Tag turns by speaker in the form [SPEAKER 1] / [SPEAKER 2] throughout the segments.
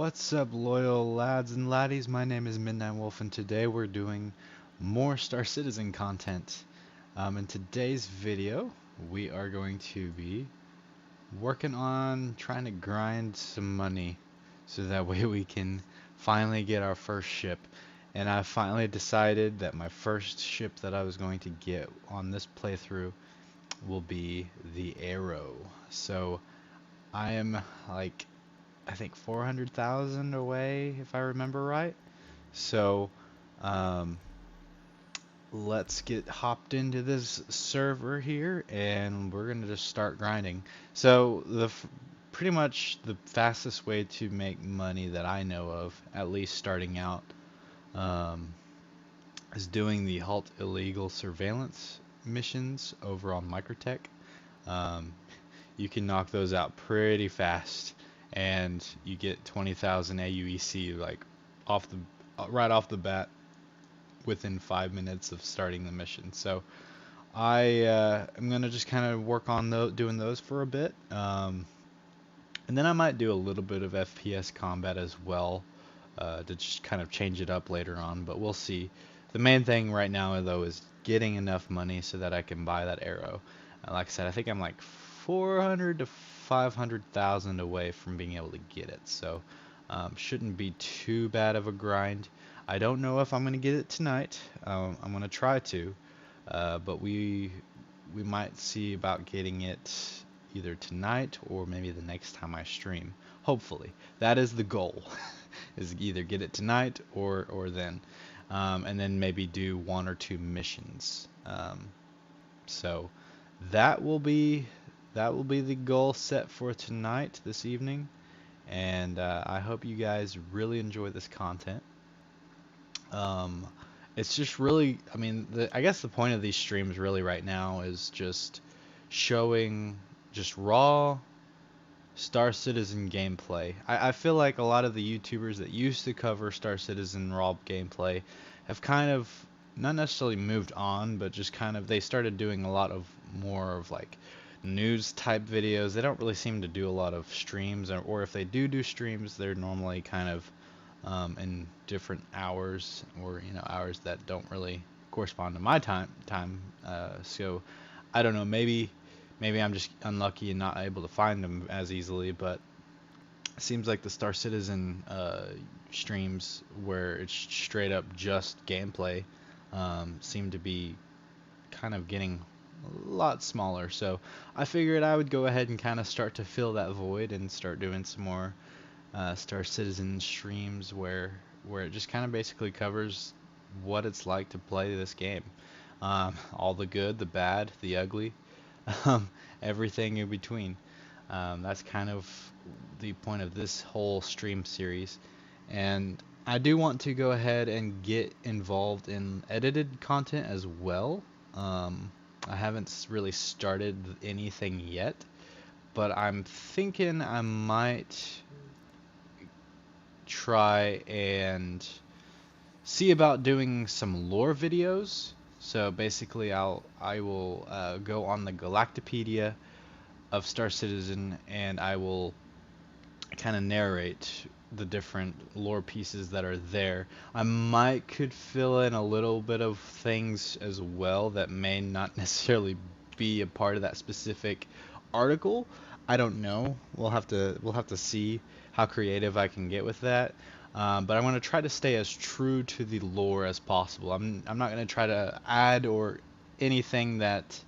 [SPEAKER 1] What's up, loyal lads and laddies? My name is Midnight Wolf, and today we're doing more Star Citizen content. In today's video, we are going to be working on trying to grind some money so that way we can finally get our first ship. And I finally decided that my first ship that I was going to get on this playthrough will be the Arrow. So I am like I think 400,000 away, if I remember right. So, um, let's get hopped into this server here, and we're gonna just start grinding. So, pretty much the fastest way to make money that I know of, at least starting out, um, is doing the halt illegal surveillance missions over on Microtech. Um, you can knock those out pretty fast, and you get 20,000 AUEC like off the right off the bat within 5 minutes of starting the mission. So I am gonna just kind of work on doing those for a bit, and then I might do a little bit of FPS combat as well, to just kind of change it up later on. But we'll see. The main thing right now though is getting enough money so that I can buy that arrow. Like I said, I think I'm like 400 to 500,000 away from being able to get it, so shouldn't be too bad of a grind. I don't know if I'm gonna get it tonight. I'm gonna try to, but we might see about getting it either tonight or maybe the next time I stream. Hopefully, that is the goal, is either get it tonight or then, and then maybe do 1 or 2 missions. So that will be the goal set for tonight, this evening, and I hope you guys really enjoy this content. It's just really, I mean, I guess the point of these streams really right now is just showing just raw Star Citizen gameplay. I feel like a lot of the YouTubers that used to cover Star Citizen raw gameplay have kind of not necessarily moved on, but just kind of they started doing a lot of more of like news type videos. They don't really seem to do a lot of streams, or if they do streams, they're normally kind of in different hours, or hours that don't really correspond to my time. So I don't know, maybe I'm just unlucky and not able to find them as easily, but it seems like the Star Citizen streams where it's straight up just gameplay seem to be kind of getting a lot smaller. So I figured I would go ahead and kind of start to fill that void and start doing some more Star Citizen streams where it just kind of basically covers what it's like to play this game. All the good, the bad, the ugly, everything in between. That's kind of the point of this whole stream series. And I do want to go ahead and get involved in edited content as well. I haven't really started anything yet, but I'm thinking I might try and see about doing some lore videos. So basically I will go on the Galactopedia of Star Citizen, and I will kind of narrate the different lore pieces that are there. I could fill in a little bit of things as well that may not necessarily be a part of that specific article. I don't know. We'll have to see how creative I can get with that. But I'm going to try to stay as true to the lore as possible. I'm not going to try to add or anything that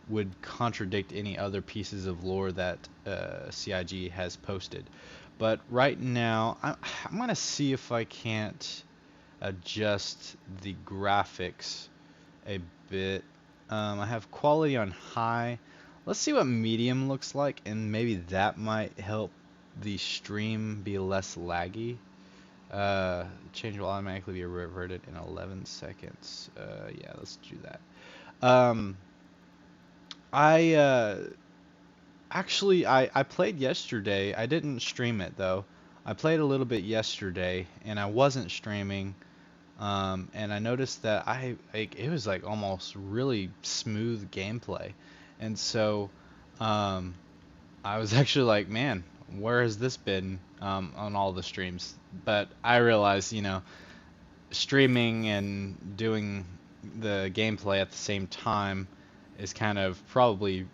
[SPEAKER 1] would contradict any other pieces of lore that CIG has posted. But right now, I'm going to see if I can't adjust the graphics a bit. I have quality on high. Let's see what medium looks like, and maybe that might help the stream be less laggy. Change will automatically be reverted in 11 seconds. Yeah, let's do that. I played yesterday. I didn't stream it though. I played a little bit yesterday, and I wasn't streaming. And I noticed that it was like almost really smooth gameplay, and so I was actually like, man, where has this been on all the streams? But I realize, you know, streaming and doing the gameplay at the same time is kind of probably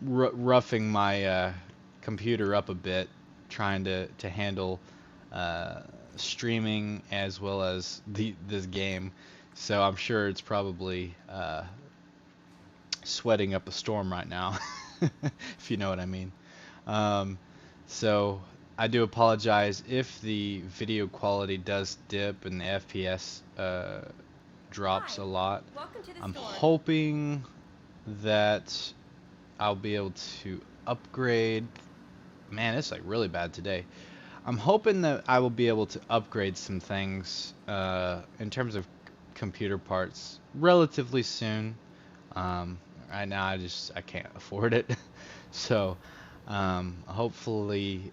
[SPEAKER 1] roughing my computer up a bit, trying to handle uh, streaming as well as this game. So I'm sure it's probably sweating up a storm right now, if you know what I mean. Um, so I do apologize if the video quality does dip and the FPS drops a lot. I'm hoping that I'll be able to upgrade. Man, it's like really bad today. I'm hoping that I will be able to upgrade some things in terms of computer parts relatively soon. Um, right now, I can't afford it. So hopefully,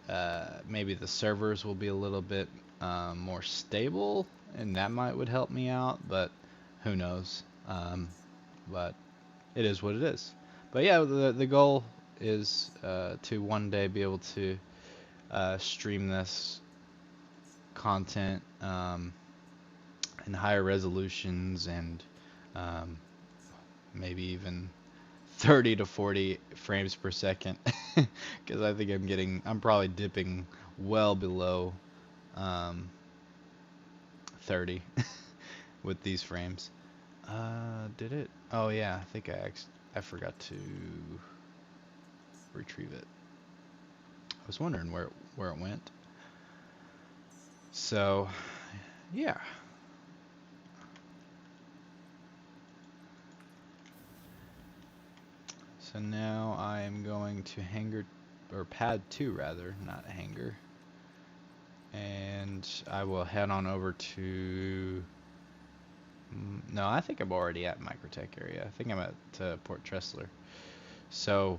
[SPEAKER 1] maybe the servers will be a little bit more stable, and that would help me out. But who knows? But it is what it is. But yeah, the goal is to one day be able to stream this content in higher resolutions and um, maybe even 30 to 40 frames per second, because I think I'm probably dipping well below 30 with these frames. Did it? Oh yeah, I think I forgot to retrieve it. I was wondering where it went. So, yeah. So now I am going to pad 2 rather, not hangar. And I will head on over to... No, I think I'm already at Microtech area. I think I'm at Port Tressler. So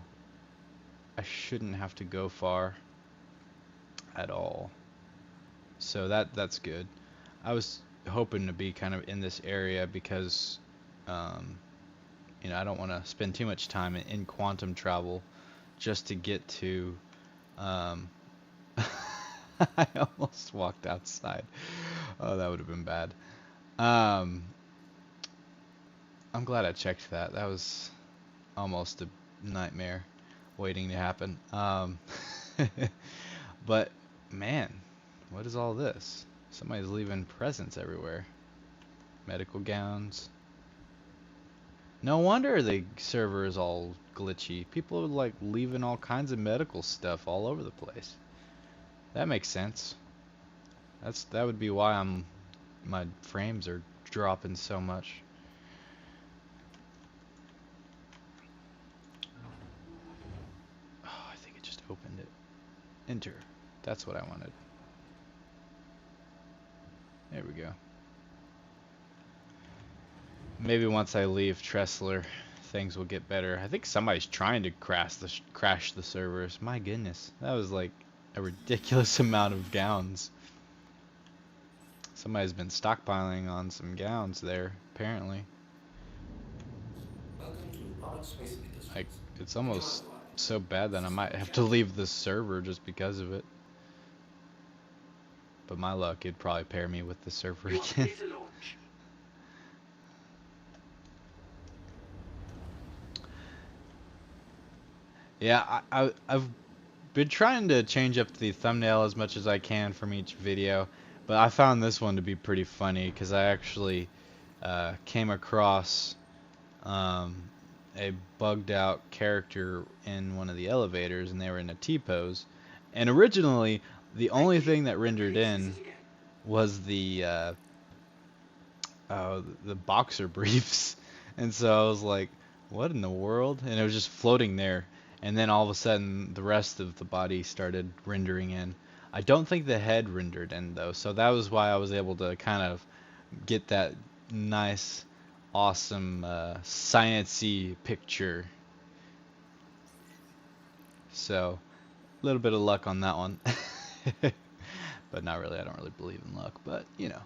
[SPEAKER 1] I shouldn't have to go far at all. So that's good. I was hoping to be kind of in this area because you know, I don't want to spend too much time in quantum travel just to get to I almost walked outside. Oh, that would have been bad. I'm glad I checked that. That was almost a nightmare waiting to happen. But man, what is all this? Somebody's leaving presents everywhere. Medical gowns. No wonder the server is all glitchy. People are like leaving all kinds of medical stuff all over the place. That makes sense. That would be why my frames are dropping so much. Oh, I think it just opened it. Enter. That's what I wanted. There we go. Maybe once I leave Tressler, things will get better. I think somebody's trying to crash the servers. My goodness, that was like a ridiculous amount of gowns. Somebody's been stockpiling on some gowns there, apparently. Like, it's almost so bad that I might have to leave the server just because of it. But my luck, it'd probably pair me with the server again. Yeah, I've been trying to change up the thumbnail as much as I can from each video, but I found this one to be pretty funny because I actually came across a bugged out character in one of the elevators, and they were in a T-pose. And originally, the only thing that rendered in was the boxer briefs, and so I was like, "What in the world?" And it was just floating there. And then all of a sudden, the rest of the body started rendering in. I don't think the head rendered in though, so that was why I was able to kind of get that nice, awesome, sciencey picture. So, a little bit of luck on that one. But not really, I don't really believe in luck, but you know.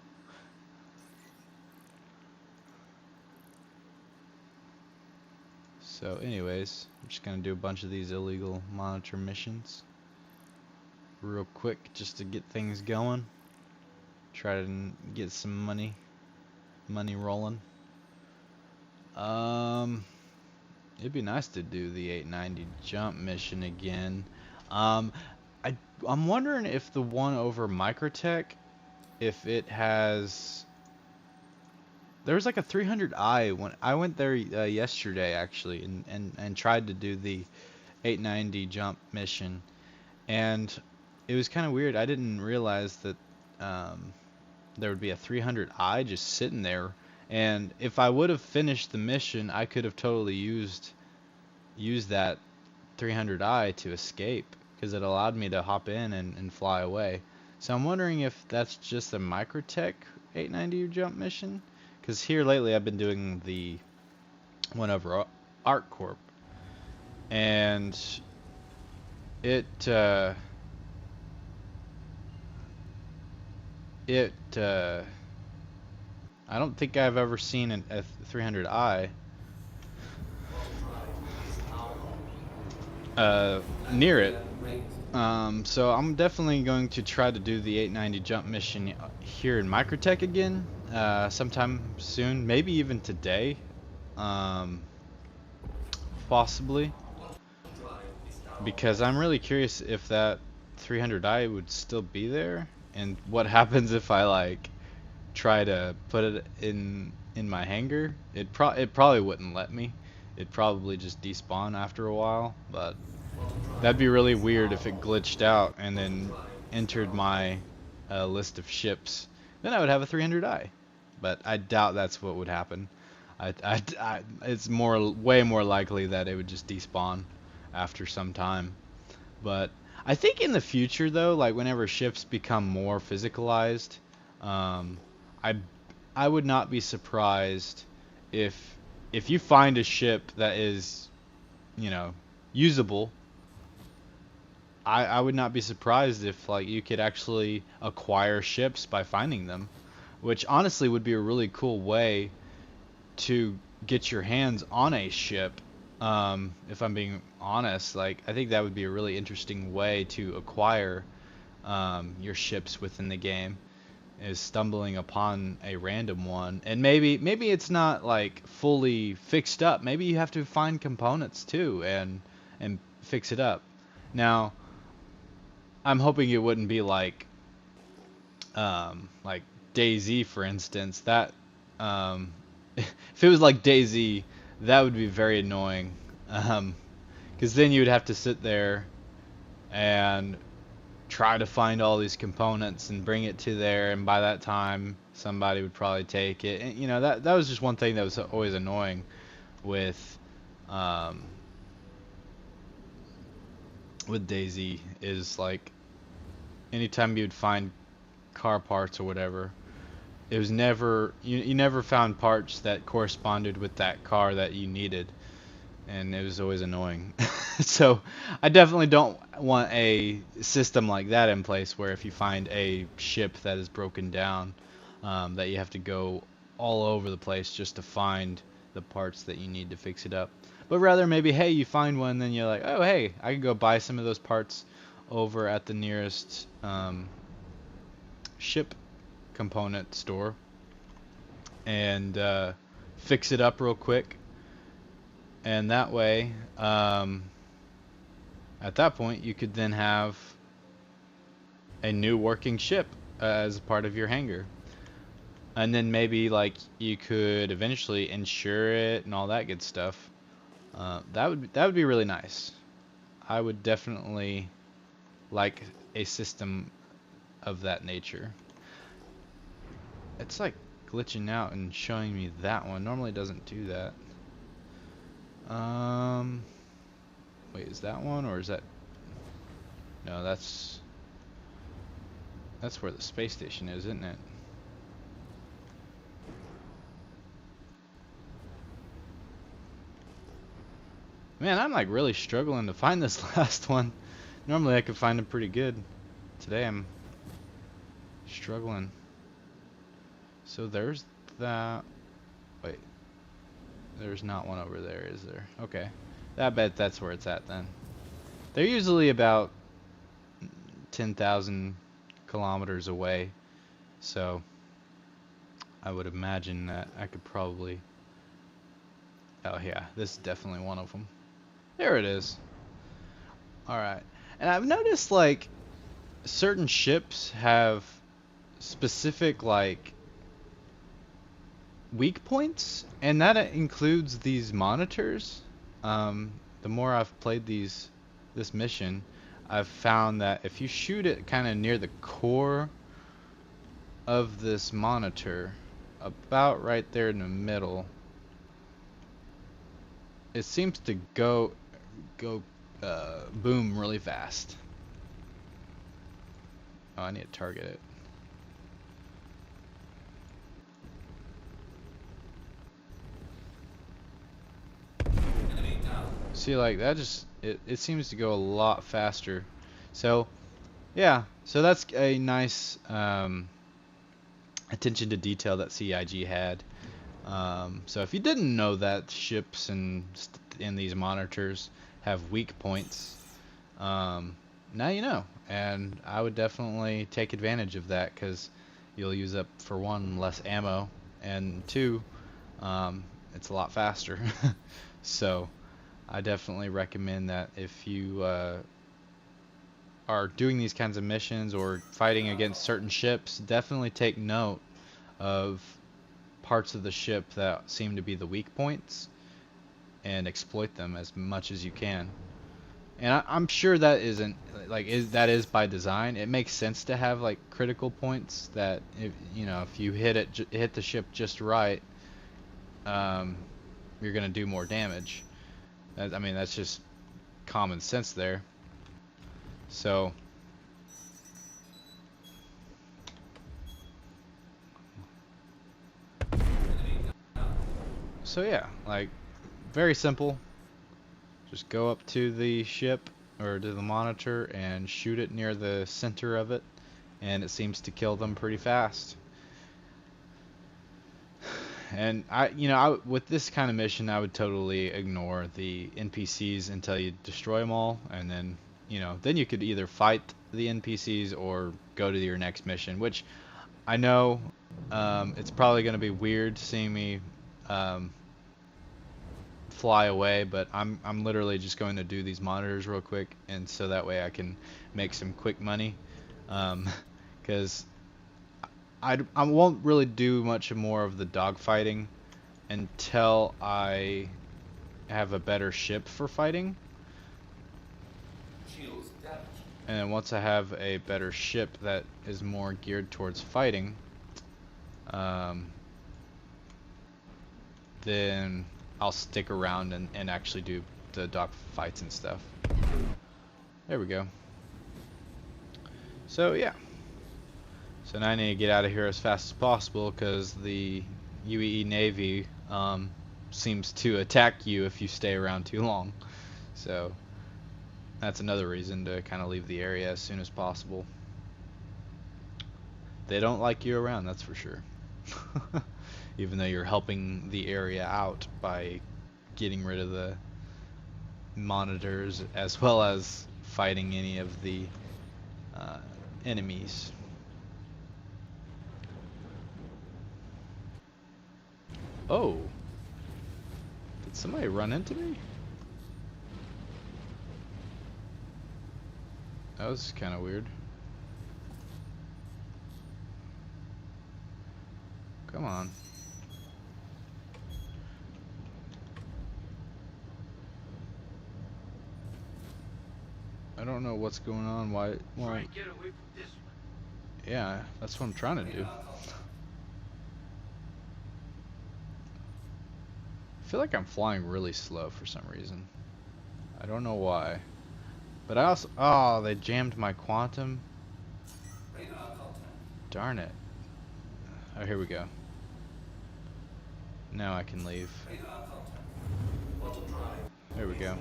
[SPEAKER 1] So anyways, I'm just gonna do a bunch of these illegal monitor missions. real quick just to get things going. Try to get some money rolling. It'd be nice to do the 890 jump mission again. I'm wondering if the one over Microtech, if it has. There's like a 300i when I went there yesterday actually, and tried to do the 890 jump mission, and it was kind of weird. I didn't realize that there would be a 300i just sitting there, and if I would have finished the mission, I could have totally used that 300i to escape, because it allowed me to hop in and fly away. So I'm wondering if that's just a Microtech 890 jump mission, because here lately I've been doing the one over ArcCorp, and it I don't think I've ever seen a 300i near it. So I'm definitely going to try to do the 890 jump mission here in Microtech again sometime soon, maybe even today, possibly, because I'm really curious if that 300i would still be there, and what happens if I like try to put it in my hangar. It probably wouldn't let me. It'd probably just despawn after a while, but that'd be really weird if it glitched out and then entered my list of ships. Then I would have a 300i, but I doubt that's what would happen. It's way more likely that it would just despawn after some time. But I think in the future, though, like whenever ships become more physicalized, I would not be surprised if you find a ship that is, usable. I would not be surprised if like you could actually acquire ships by finding them, which honestly would be a really cool way to get your hands on a ship. If I'm being honest, like I think that would be a really interesting way to acquire your ships within the game, is stumbling upon a random one. And maybe it's not like fully fixed up. Maybe you have to find components too and fix it up. Now, I'm hoping it wouldn't be like DayZ, for instance. That if it was like DayZ, that would be very annoying. Because then you would have to sit there and try to find all these components and bring it to there, and by that time somebody would probably take it. And that was just one thing that was always annoying with DayZ, is like anytime you'd find car parts or whatever, it was never you never found parts that corresponded with that car that you needed, and it was always annoying. So I definitely don't want a system like that in place, where if you find a ship that is broken down, that you have to go all over the place just to find the parts that you need to fix it up. But rather, maybe, hey, you find one, then you're like, oh, hey, I can go buy some of those parts over at the nearest ship component store and fix it up real quick. And that way, at that point, you could then have a new working ship as part of your hangar. And then maybe like you could eventually insure it and all that good stuff. That would be really nice. I would definitely like a system of that nature. It's like glitching out and showing me that one. Normally it doesn't do that. Wait, is that one, or is that? No, that's where the space station is, isn't it? Man, I'm like really struggling to find this last one. Normally I could find them pretty good. Today I'm struggling. So there's that. Wait. There's not one over there, is there? Okay. I bet that's where it's at then. They're usually about 10,000 kilometers away, so I would imagine that I could probably... Oh yeah, this is definitely one of them. There it is. Alright. And I've noticed, like, certain ships have specific, like, weak points, and that includes these monitors. The more I've played this mission, I've found that if you shoot it kind of near the core of this monitor, about right there in the middle, it seems to go boom really fast. Oh, I need to target it. See, like that just it seems to go a lot faster. So yeah, so that's a nice attention to detail that CIG had. So if you didn't know that ships and these monitors have weak points, now you know, and I would definitely take advantage of that, because you'll use up, for one, less ammo, and two, it's a lot faster. So I definitely recommend that if you are doing these kinds of missions or fighting against certain ships, definitely take note of parts of the ship that seem to be the weak points and exploit them as much as you can. And I'm sure that isn't that is by design. It makes sense to have like critical points that if you hit the ship just right, you're gonna do more damage. I mean, that's just common sense there. So yeah, like, very simple. Just go up to the ship or to the monitor and shoot it near the center of it, and it seems to kill them pretty fast. And with this kind of mission, I would totally ignore the NPCs until you destroy them all, and then then you could either fight the NPCs or go to your next mission. Which I know it's probably going to be weird seeing me fly away, but I'm literally just going to do these monitors real quick, and so that way I can make some quick money, because I won't really do much more of the dogfighting until I have a better ship for fighting. And then once I have a better ship that is more geared towards fighting, then I'll stick around and actually do the dog fights and stuff. There we go. So yeah. So now I need to get out of here as fast as possible, because the UEE Navy seems to attack you if you stay around too long. So that's another reason to kind of leave the area as soon as possible. They don't like you around, that's for sure. Even though you're helping the area out by getting rid of the monitors, as well as fighting any of the enemies. Oh, did somebody run into me? That was kind of weird. Come on. I don't know what's going on. Why?
[SPEAKER 2] Try and get away from this one.
[SPEAKER 1] Yeah, that's what I'm trying to do. I feel like I'm flying really slow for some reason. I don't know why. But I also... Oh, they jammed my quantum. Darn it. Oh, here we go. Now I can leave. There we go.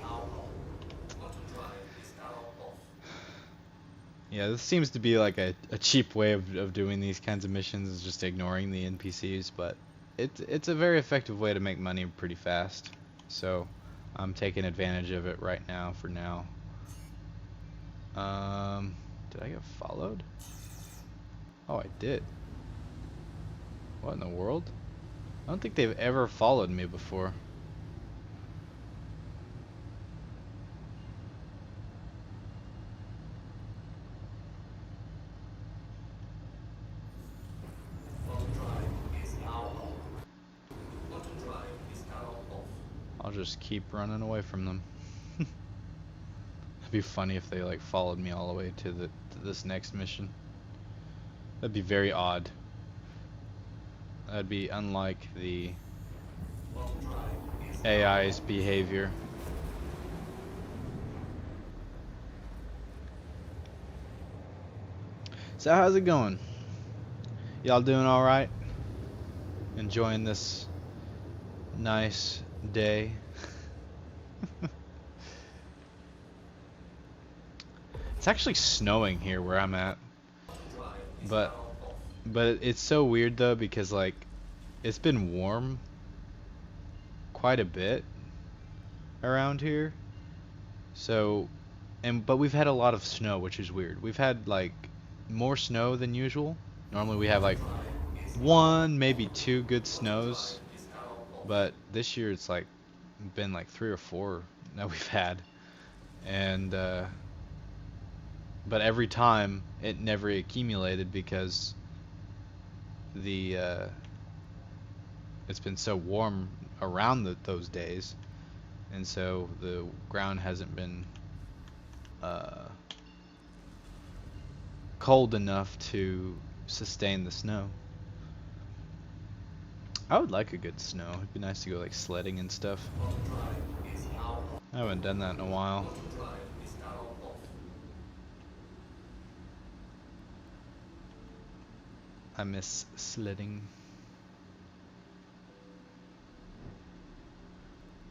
[SPEAKER 1] Yeah, this seems to be like a cheap way of doing these kinds of missions, is just ignoring the NPCs, but it's a very effective way to make money pretty fast. So I'm taking advantage of it right now for now. Did I get followed? Oh, I did. What in the world? I don't think they've ever followed me before. I'll just keep running away from them. It'd be funny if they like followed me all the way to this next mission. That'd be very odd. That'd be unlike the AI's behavior. So how's it going? Y'all doing all right? Enjoying this nice day? It's actually snowing here where I'm at. But it's so weird though because like it's been warm quite a bit around here. So but we've had a lot of snow, which is weird. We've had like more snow than usual. Normally we have like one, maybe two good snows. But this year it's like been like 3 or 4 that we've had. And but every time it never accumulated because it's been so warm around those days, and so the ground hasn't been cold enough to sustain the snow. I would like a good snow. It'd be nice to go like sledding and stuff. I haven't done that in a while. I miss sledding.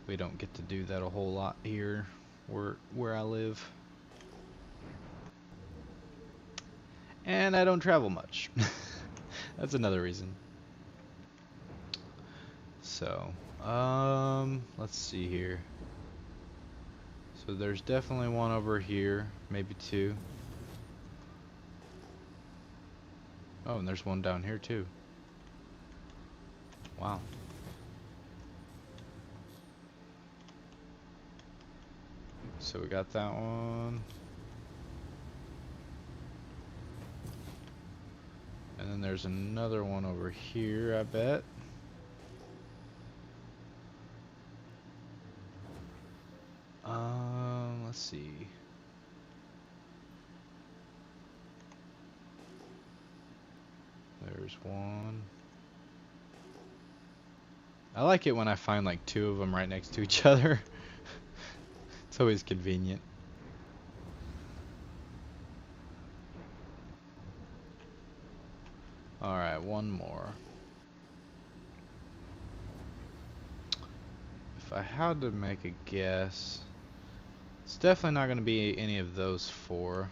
[SPEAKER 1] We don't get to do that a whole lot here where I live. And I don't travel much. That's another reason. So, let's see here. So there's definitely one over here, maybe 2. Oh, and there's one down here too. Wow. So we got that one. And then there's another one over here, I bet. Let's see. There's one. I like it when I find like 2 of them right next to each other. It's always convenient. Alright, one more. If I had to make a guess, it's definitely not going to be any of those 4.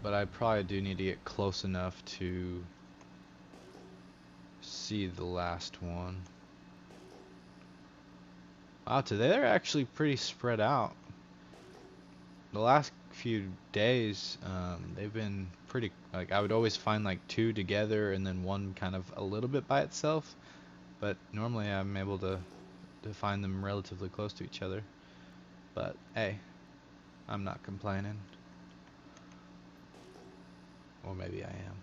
[SPEAKER 1] But I probably do need to get close enough to see the last one. Wow, today they're actually pretty spread out. The last few days, they've been pretty, like I would always find like 2 together and then one kind of a little bit by itself. But normally I'm able to find them relatively close to each other. But hey, I'm not complaining. Or maybe I am.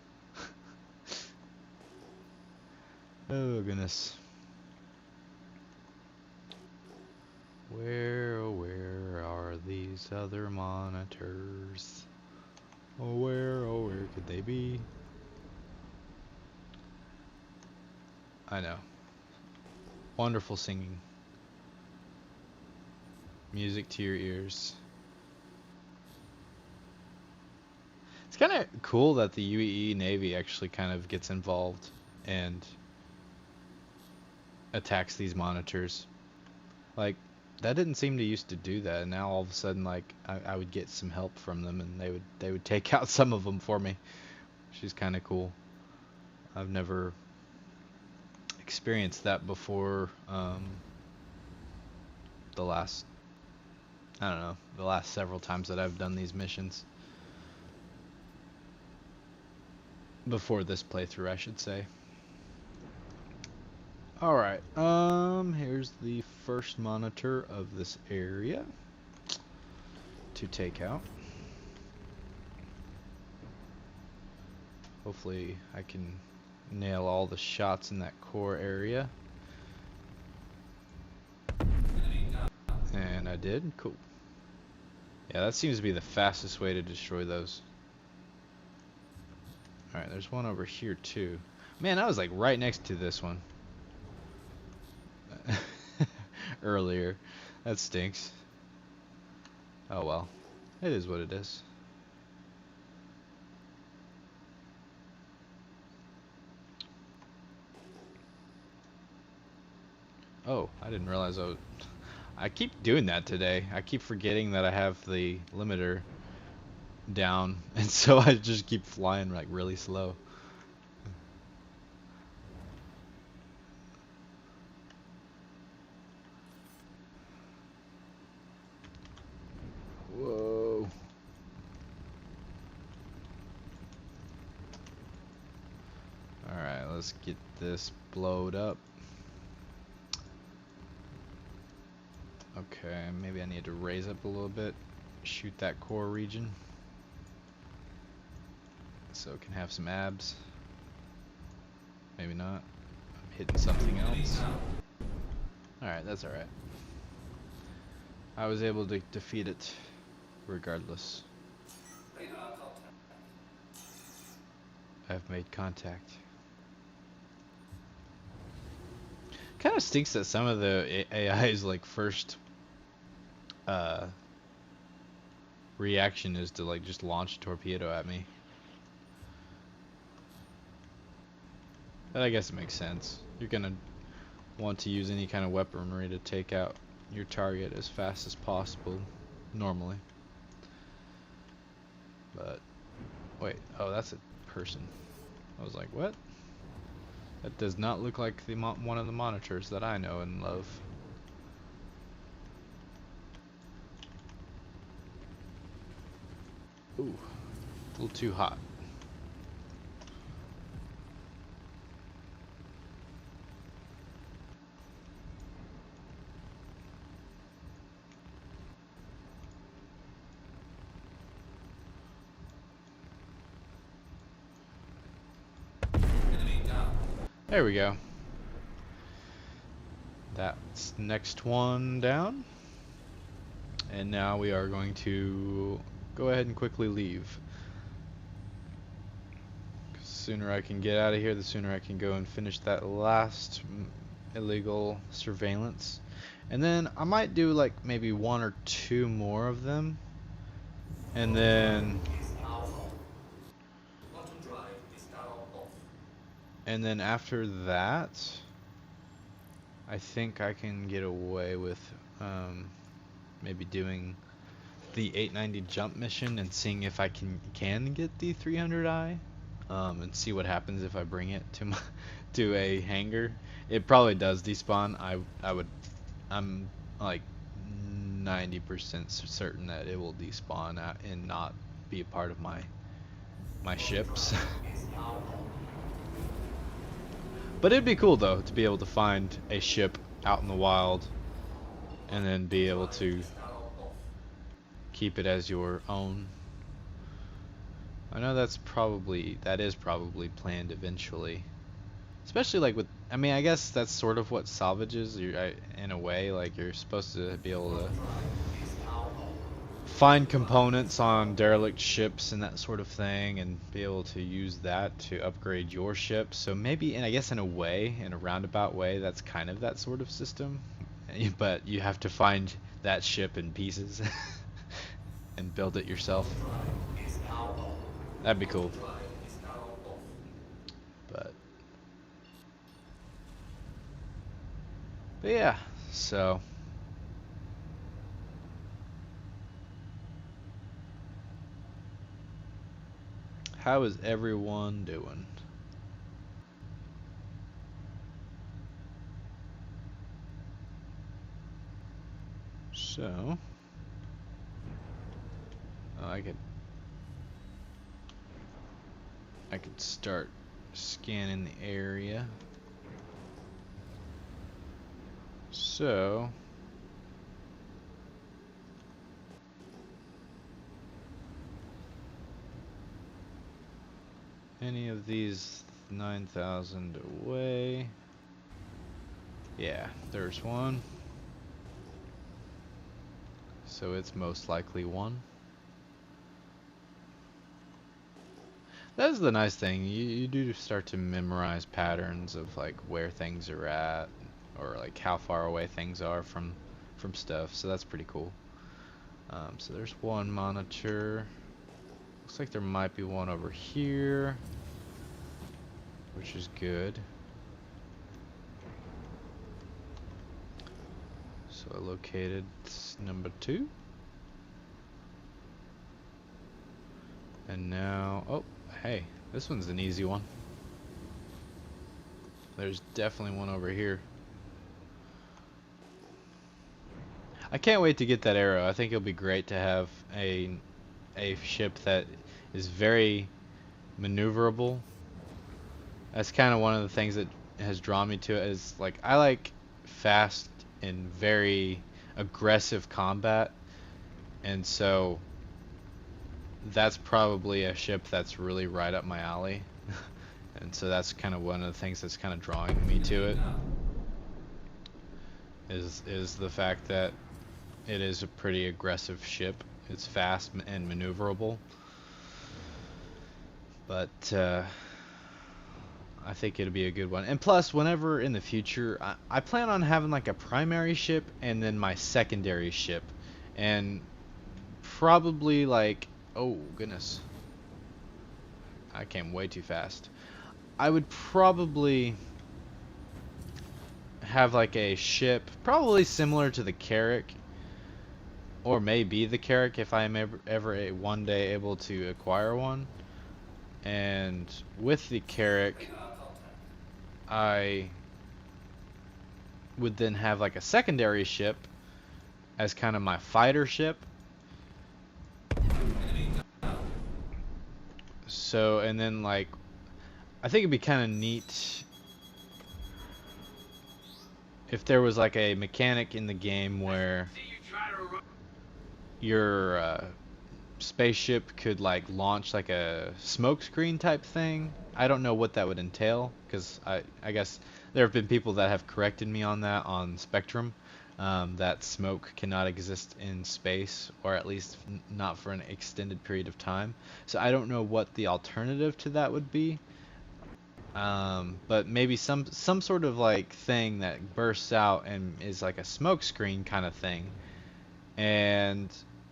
[SPEAKER 1] Oh goodness. Where, oh where are these other monitors? Oh where could they be? I know. Wonderful singing. Music to your ears. It's kind of cool that the UEE Navy actually kind of gets involved and attacks these monitors. Like, that didn't seem to used to do that, and now all of a sudden, like, I would get some help from them, and they would take out some of them for me, which is kind of cool. I've never experienced that before the last I don't know, the last several times that I've done these missions. Before this playthrough, I should say. Alright, here's the first monitor of this area to take out. Hopefully I can nail all the shots in that core area. And I did. Cool. Yeah, that seems to be the fastest way to destroy those. Alright, there's one over here too. Man, I was like right next to this one earlier. That stinks. Oh well. It is what it is. Oh, I didn't realize I keep doing that today. I keep forgetting that I have the limiter down, and so I just keep flying like really slow. Whoa. Alright, let's get this blowed up. Okay, maybe I need to raise up a little bit, shoot that core region, so it can have some abs. Maybe not. I'm hitting something else. Alright, that's alright. I was able to defeat it regardless. I've made contact. Kind of stinks that some of the AI's like first reaction is to like just launch a torpedo at me. But I guess it makes sense. You're gonna want to use any kind of weaponry to take out your target as fast as possible, normally. But wait, oh, that's a person. I was like, what? That does not look like the one of the monitors that I know and love. Ooh, a little too hot. There we go. That's next one down. And now we are going to go ahead and quickly leave. The sooner I can get out of here, the sooner I can go and finish that last illegal surveillance. And then I might do like maybe one or two more of them. And then after that, I think I can get away with maybe doing the 890 jump mission and seeing if I can get the 300i, and see what happens if I bring it to my to a hangar. It probably does despawn. I'm like 90% certain that it will despawn and not be a part of my ships. But it'd be cool though to be able to find a ship out in the wild and then be able to keep it as your own. I know that is probably planned eventually. Especially like with, I mean, I guess that's sort of what salvage is. In a way, like you're supposed to be able to find components on derelict ships and that sort of thing, and be able to use that to upgrade your ship. So maybe, and I guess in a way, in a roundabout way, that's kind of that sort of system. But you have to find that ship in pieces and build it yourself. That'd be cool. But yeah, so how is everyone doing? So I could start scanning the area. So any of these 9,000 away. Yeah, there's one. So it's most likely one. That's the nice thing. You do start to memorize patterns of like where things are at, or like how far away things are from stuff. So that's pretty cool. So there's one monitor. Looks like there might be one over here, which is good. So I located number 2. And now, oh, hey, this one's an easy one. There's definitely one over here. I can't wait to get that arrow. I think it'll be great to have a ship that is very maneuverable. That's kind of one of the things that has drawn me to it, is like I like fast and very aggressive combat, and so that's probably a ship that's really right up my alley. And so that's kind of one of the things that's kind of drawing me to it, is the fact that it is a pretty aggressive ship. It's fast and maneuverable. But I think it'll be a good one. And plus, whenever in the future, I plan on having like a primary ship and then my secondary ship. And probably like, oh goodness, I came way too fast. I would probably have like a ship probably similar to the Carrack, or maybe the Carrack if I am ever one day able to acquire one. And with the Carrack, I would then have like a secondary ship as kind of my fighter ship. So, and then like, I think it'd be kind of neat if there was like a mechanic in the game where your spaceship could like launch like a smoke screen type thing. I don't know what that would entail, because I guess there have been people that have corrected me on that on Spectrum, that smoke cannot exist in space, or at least not for an extended period of time. So I don't know what the alternative to that would be. But maybe some sort of like thing that bursts out and is like a smoke screen kind of thing, and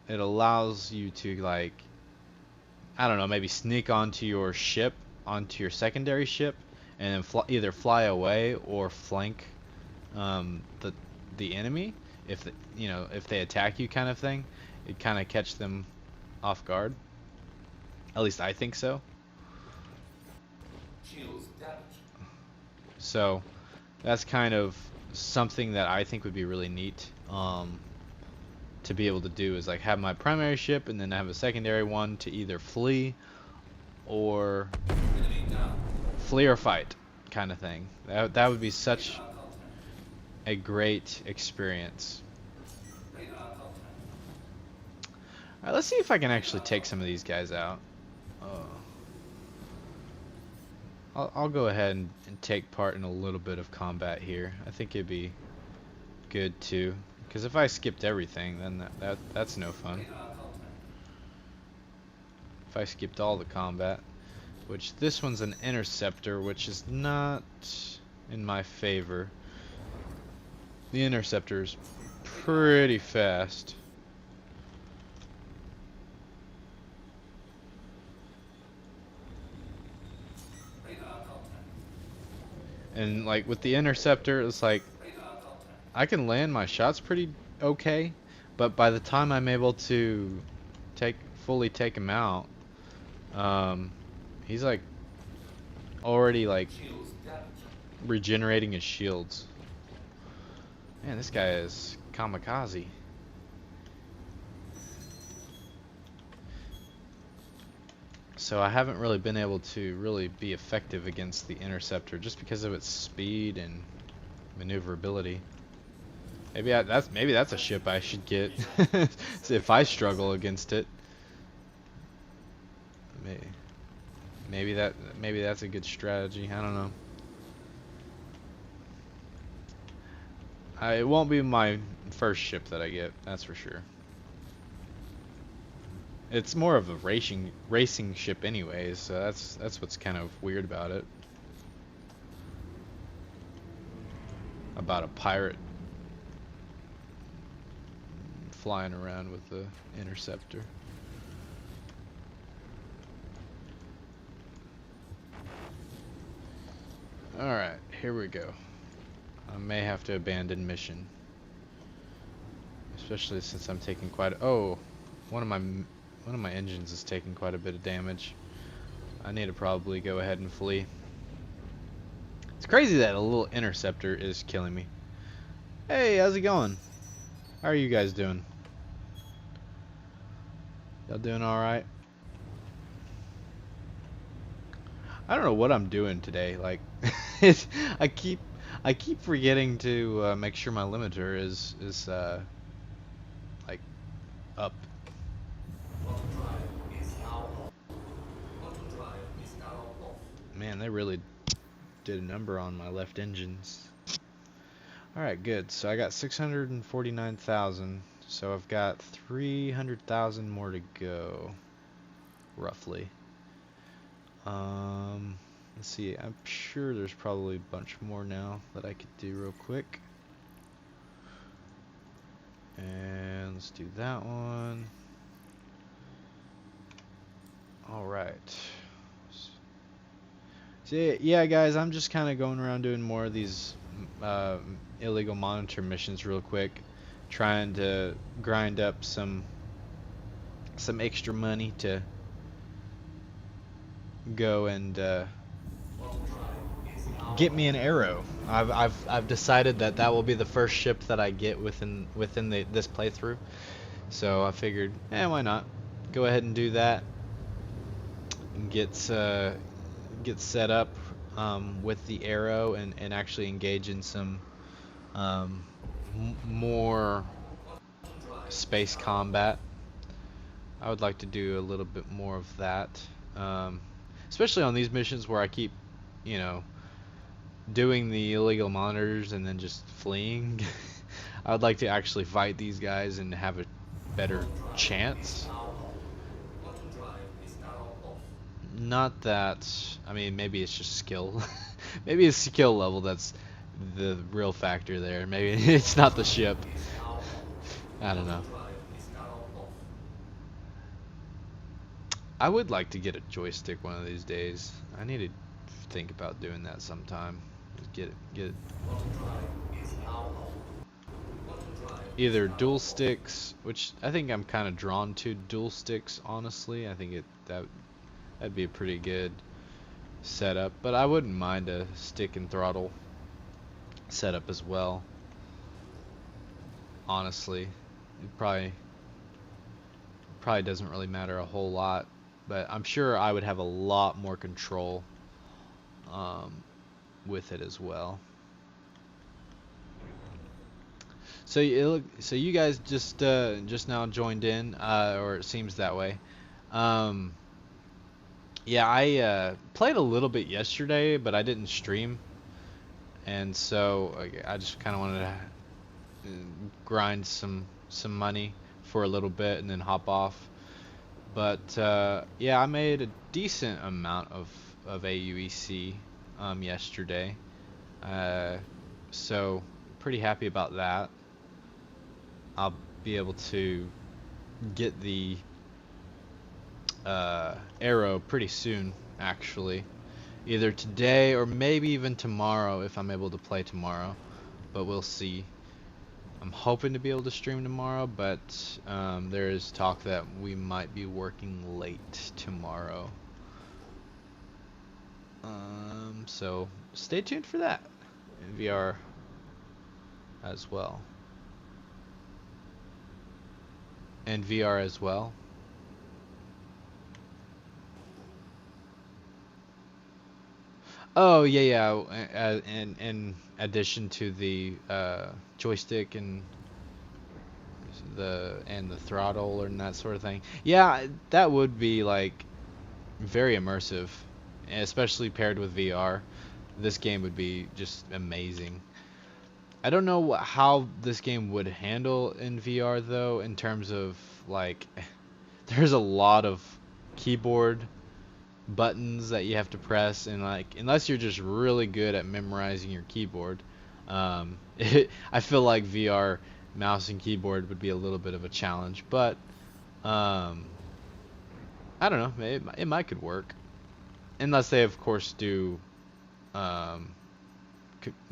[SPEAKER 1] it allows you to, like, I don't know, maybe sneak onto your ship, onto your secondary ship, and then either fly away or flank the enemy if if they attack you, kind of thing. It kind of catch them off guard. At least I think so. So that's kind of something that I think would be really neat to be able to do, is like have my primary ship and then have a secondary one to either flee or fight kind of thing. That would be such a great experience. Alright, let's see if I can actually take some of these guys out. I'll go ahead and take part in a little bit of combat here. I think it'd be good too, because if I skipped everything, then that's no fun. If I skipped all the combat, which this one's an interceptor, which is not in my favor. The interceptor's pretty fast. And like with the interceptor, it's like I can land my shots pretty okay, but by the time I'm able to fully take him out, he's like already like regenerating his shields. Man, this guy is kamikaze. So I haven't really been able to really be effective against the interceptor just because of its speed and maneuverability. Maybe that's a ship I should get if I struggle against it. Maybe that's a good strategy. I don't know. It won't be my first ship that I get, that's for sure. It's more of a racing ship anyways, so that's what's kind of weird about it. About a pirate flying around with the interceptor. Alright, here we go. I may have to abandon mission. Especially since I'm taking one of my engines is taking quite a bit of damage. I need to probably go ahead and flee. It's crazy that a little interceptor is killing me. Hey, how's it going? How are you guys doing? Y'all doing alright? I don't know what I'm doing today. Like, I keep forgetting to make sure my limiter is like up. Man, they really did a number on my left engines. Alright, good. So I got 649,000. So I've got 300,000 more to go, roughly. Let's see. I'm sure there's probably a bunch more now that I could do real quick. And let's do that one. Alright. So yeah, guys, I'm just kind of going around doing more of these illegal monitor missions real quick, trying to grind up some extra money to go and get me an arrow. I've decided that will be the first ship that I get within this playthrough. So I figured, why not? Go ahead and do that. And get set up with the arrow and actually engage in some more space combat. I would like to do a little bit more of that, especially on these missions where I keep, doing the illegal monitors and then just fleeing. I would like to actually fight these guys and have a better chance. Not that, I mean, maybe it's just skill. Maybe it's skill level that's the real factor there. Maybe it's not the ship. I don't know. I would like to get a joystick one of these days. I need to think about doing that sometime. Just get it. Either dual sticks, which I think I'm kind of drawn to dual sticks, honestly. I think that'd be a pretty good setup, but I wouldn't mind a stick and throttle setup as well. Honestly, it probably doesn't really matter a whole lot, but I'm sure I would have a lot more control with it as well. So you guys just now joined in, or it seems that way. Yeah, I played a little bit yesterday, but I didn't stream, and so I just kind of wanted to grind some money for a little bit and then hop off. But yeah, I made a decent amount of AUEC yesterday, so pretty happy about that. I'll be able to get the arrow pretty soon, actually, either today or maybe even tomorrow if I'm able to play tomorrow, but we'll see. I'm hoping to be able to stream tomorrow, but there is talk that we might be working late tomorrow, so stay tuned for that in VR as well. And VR as well. Oh yeah, yeah. In addition to the joystick and the throttle and that sort of thing. Yeah, that would be like very immersive, especially paired with VR. This game would be just amazing. I don't know how this game would handle in VR though, in terms of like, there's a lot of keyboard buttons that you have to press, and like, unless you're just really good at memorizing your keyboard, I feel like VR mouse and keyboard would be a little bit of a challenge, but um, I don't know, it might could work, unless they of course do um,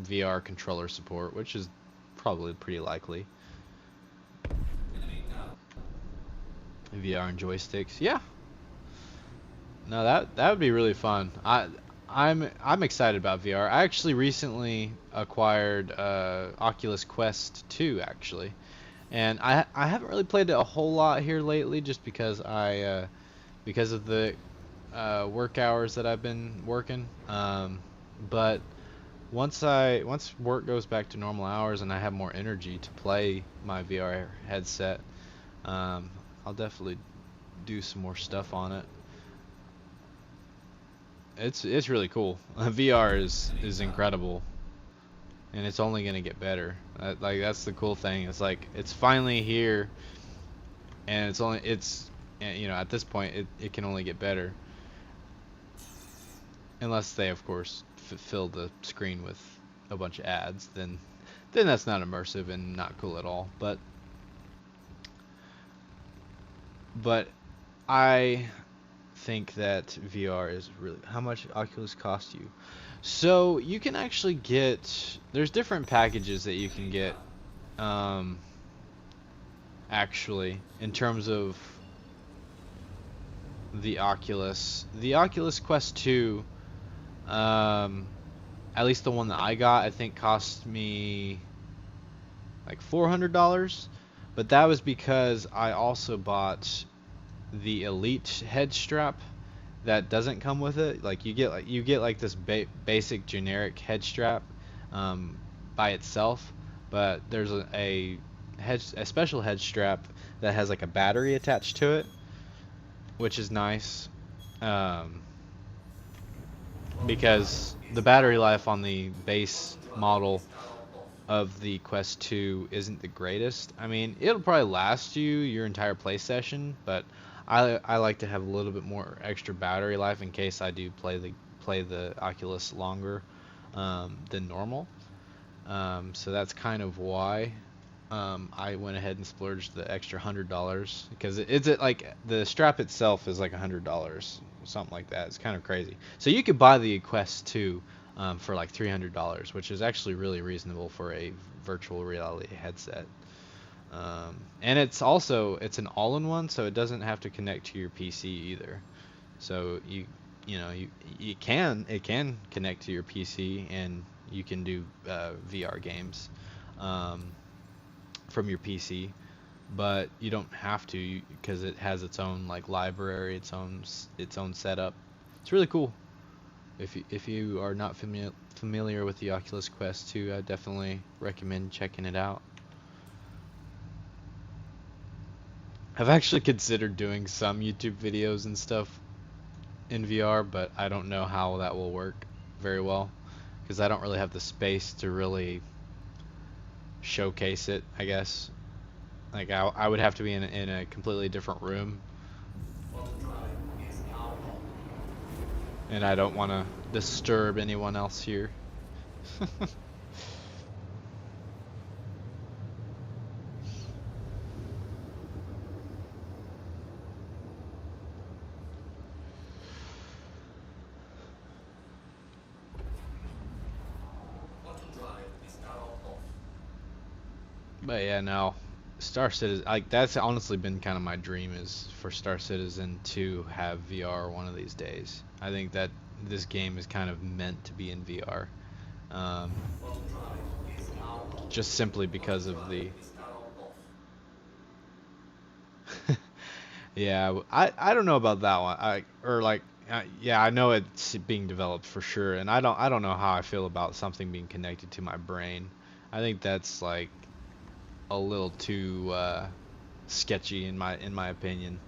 [SPEAKER 1] VR controller support, which is probably pretty likely. VR and joysticks, yeah. No, that would be really fun. I'm excited about VR. I actually recently acquired Oculus Quest 2 actually, and I haven't really played it a whole lot here lately, just because because of the work hours that I've been working. But once work goes back to normal hours and I have more energy to play my VR headset, um, I'll definitely do some more stuff on it. It's really cool. VR is incredible, and it's only gonna get better. Like that's the cool thing. It's like it's finally here, and you know, at this point it can only get better, unless they of course fill the screen with a bunch of ads. Then that's not immersive and not cool at all. But I think that VR is really, how much Oculus cost you? So you can actually get, there's different packages that you can get, um, actually, in terms of the Oculus. The Oculus Quest 2, um, at least the one that I got, I think cost me like $400, but that was because I also bought the Elite head strap that doesn't come with it. Like you get like this basic generic head strap um, by itself, but there's a special head strap that has like a battery attached to it, which is nice, um, because the battery life on the base model of the Quest 2 isn't the greatest. I mean, it'll probably last you your entire play session, but I like to have a little bit more extra battery life in case I do play the Oculus longer than normal. So that's kind of why I went ahead and splurged the extra $100, because it's like the strap itself is like $100, something like that. It's kind of crazy. So you could buy the Quest 2 for like $300, which is actually really reasonable for a virtual reality headset. And it's an all-in-one, so it doesn't have to connect to your PC either. So you know it can connect to your PC, and you can do VR games um, from your PC, but you don't have to, because it has its own like library, its own setup. It's really cool. If you are not familiar with the Oculus Quest 2, I definitely recommend checking it out. I've actually considered doing some YouTube videos and stuff in VR, but I don't know how that will work very well, because I don't really have the space to really showcase it, I guess. Like I would have to be in a completely different room, and I don't want to disturb anyone else here. But yeah, no, Star Citizen, like that's honestly been kind of my dream, is for Star Citizen to have VR one of these days. I think that this game is kind of meant to be in VR, um, just simply because of the. Yeah, I don't know about that one. Or like yeah, I know it's being developed for sure, and I don't know how I feel about something being connected to my brain. I think that's like a little too sketchy in my opinion.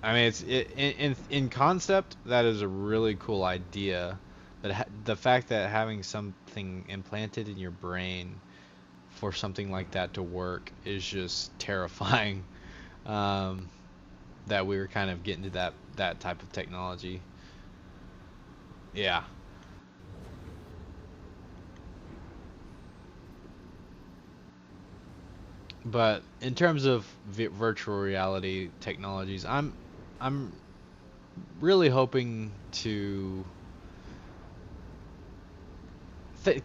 [SPEAKER 1] I mean, in concept that is a really cool idea, but the fact that having something implanted in your brain for something like that to work is just terrifying. Um, that we were kind of getting to that type of technology. Yeah. But in terms of virtual reality technologies, I'm really hoping to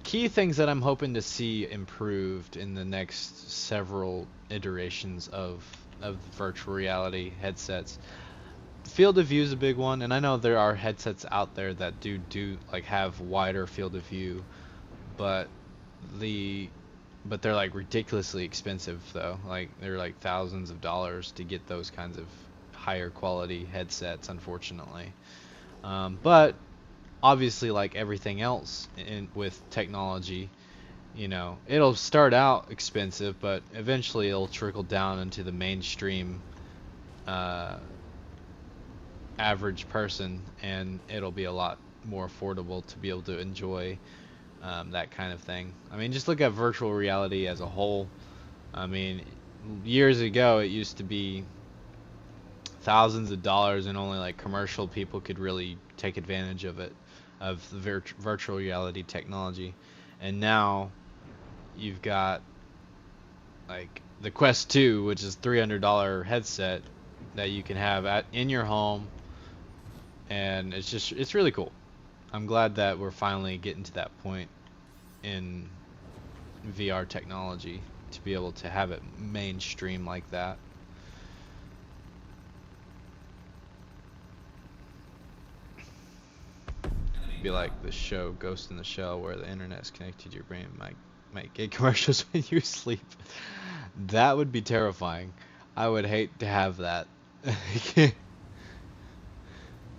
[SPEAKER 1] key things that I'm hoping to see improved in the next several iterations of virtual reality headsets. Field of view is a big one, and I know there are headsets out there that do like have wider field of view, but the but they're like ridiculously expensive though. Like they're like thousands of dollars to get those kinds of higher quality headsets, unfortunately. But obviously, like everything else in with technology, it'll start out expensive, but eventually it'll trickle down into the mainstream uh, average person, and it'll be a lot more affordable to be able to enjoy that kind of thing. I mean, just look at virtual reality as a whole. I mean, years ago it used to be thousands of dollars, and only like commercial people could really take advantage of it, of the virtual reality technology. And now you've got like the Quest 2, which is $300 headset that you can have in your home, and it's really cool. I'm glad that we're finally getting to that point in VR technology to be able to have it mainstream like that. Be like the show Ghost in the Shell, where the internet is connected to your brain, might get commercials when you sleep. That would be terrifying. I would hate to have that.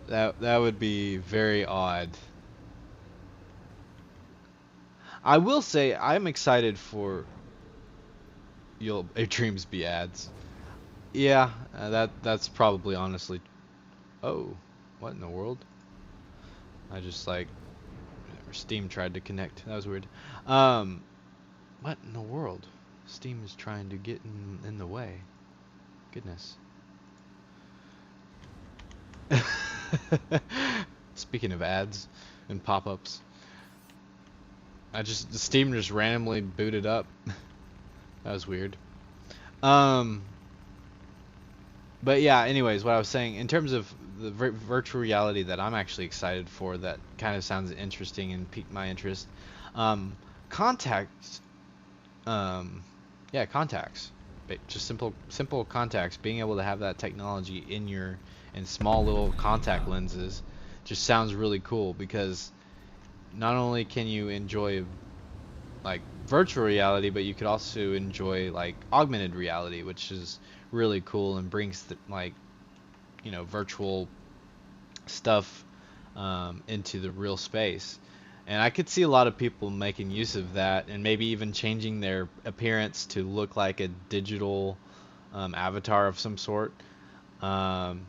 [SPEAKER 1] That would be very odd. I will say I'm excited for You'll Your Dreams Be Ads. Yeah, that's probably honestly. Oh, what in the world? I just like Steam tried to connect. That was weird. Um, what in the world? Steam is trying to get in the way. Goodness. Speaking of ads and pop-ups, the Steam just randomly booted up. That was weird. Um, but yeah. Anyways, what I was saying in terms of the virtual reality that I'm actually excited for, that kind of sounds interesting and piqued my interest. Um, contacts. Yeah, contacts. Just simple contacts. Being able to have that technology in small little contact lenses just sounds really cool, because not only can you enjoy like virtual reality, but you could also enjoy like augmented reality, which is really cool and brings like virtual stuff into the real space. And I could see a lot of people making use of that, and maybe even changing their appearance to look like a digital avatar of some sort. Um,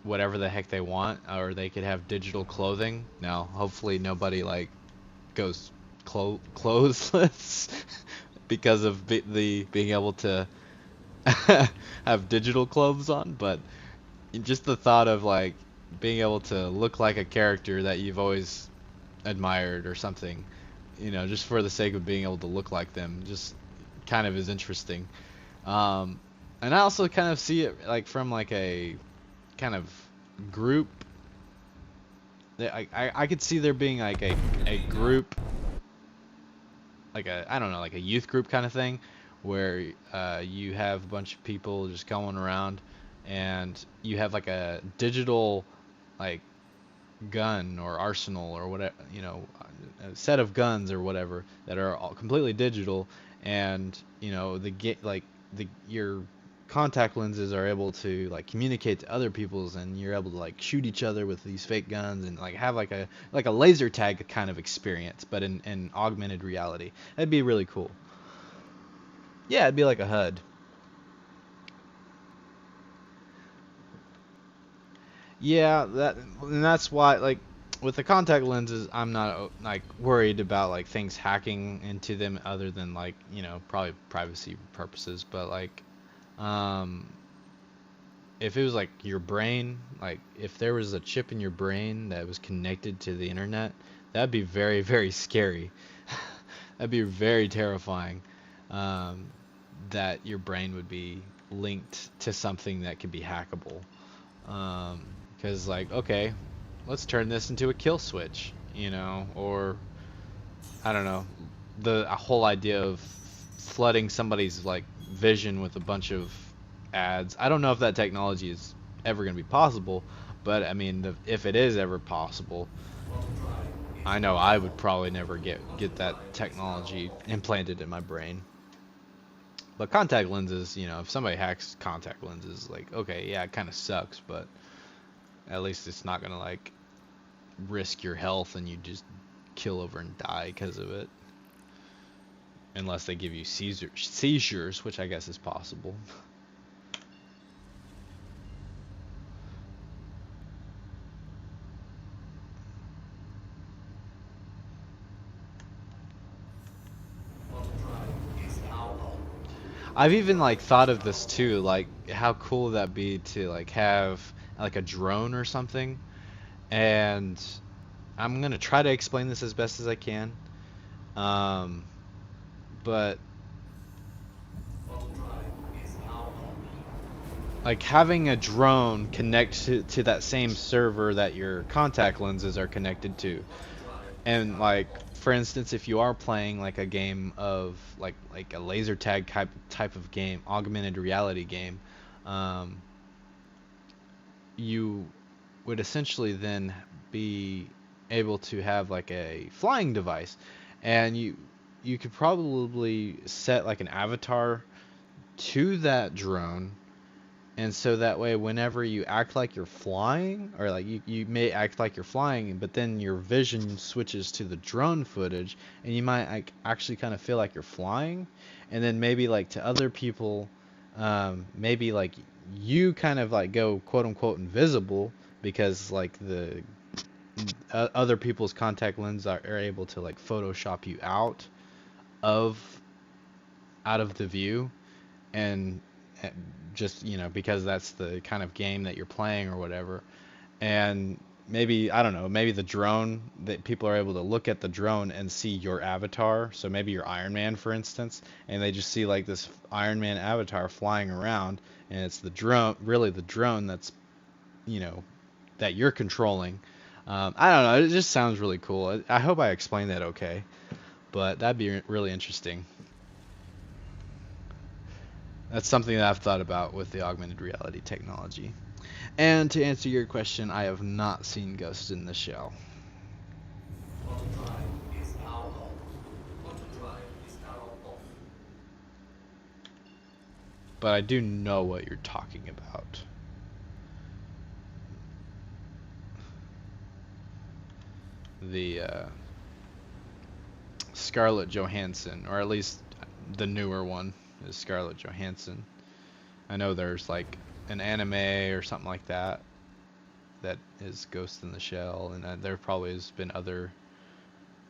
[SPEAKER 1] Whatever the heck they want, or they could have digital clothing. Now, hopefully nobody like goes clothesless because of the being able to have digital clothes on, but just the thought of like being able to look like a character that you've always admired or something, just for the sake of being able to look like them, just kind of is interesting. Um, and I also kind of see it like from like a kind of group. I could see there being like a group, like I don't know, like a youth group kind of thing, where you have a bunch of people just going around, and you have like a digital like gun or arsenal or whatever, a set of guns or whatever that are all completely digital, and the get like the your contact lenses are able to like communicate to other people's, and you're able to like shoot each other with these fake guns and like have like a laser tag kind of experience, but in augmented reality. That'd be really cool. Yeah, it'd be like a HUD. Yeah, and that's why like with the contact lenses, I'm not like worried about like things hacking into them other than like, you know, probably privacy purposes, but like um if it was like your brain, like if there was a chip in your brain that was connected to the internet, that'd be very, very scary. That'd be very terrifying. Um, that your brain would be linked to something that could be hackable. Because like, okay, let's turn this into a kill switch, you know, or I don't know, the whole idea of flooding somebody's like vision with a bunch of ads. I don't know if that technology is ever going to be possible, but I mean, if it is ever possible, I know I would probably never get that technology implanted in my brain. But contact lenses, you know, if somebody hacks contact lenses, like, okay, yeah, it kind of sucks, but at least it's not going to like risk your health and you just kill over and die because of it. Unless they give you seizures, which I guess is possible. I've even like thought of this too, like how cool would that be to like have like a drone or something. And I'm gonna try to explain this as best as I can. Um, but like having a drone connect to that same server that your contact lenses are connected to, and like for instance, if you are playing like a game of like a laser tag type of game, augmented reality game, um, you would essentially then be able to have like a flying device, and you could probably set like an avatar to that drone. And so that way, whenever you act like you're flying, or like you may act like you're flying, but then your vision switches to the drone footage, and you might like actually kind of feel like you're flying, and then maybe like to other people, maybe like you kind of like go quote unquote invisible because like the other people's contact lenses are able to like Photoshop you of out of the view, and just, you know, because that's the kind of game that you're playing or whatever. And maybe, I don't know, maybe the drone, that people are able to look at the drone and see your avatar. So maybe you're Iron Man, for instance, and they just see like this Iron Man avatar flying around, and it's the drone, really the drone that's, you know, that you're controlling. I don't know, it just sounds really cool. I hope I explained that okay, but that'd be really interesting. That's something that I've thought about with the augmented reality technology. And to answer your question, I have not seen Ghost in the Shell. But I do know what you're talking about. The Scarlett Johansson, or at least the newer one is Scarlett Johansson. I know there's like an anime or something like that that is Ghost in the Shell, and there probably has been other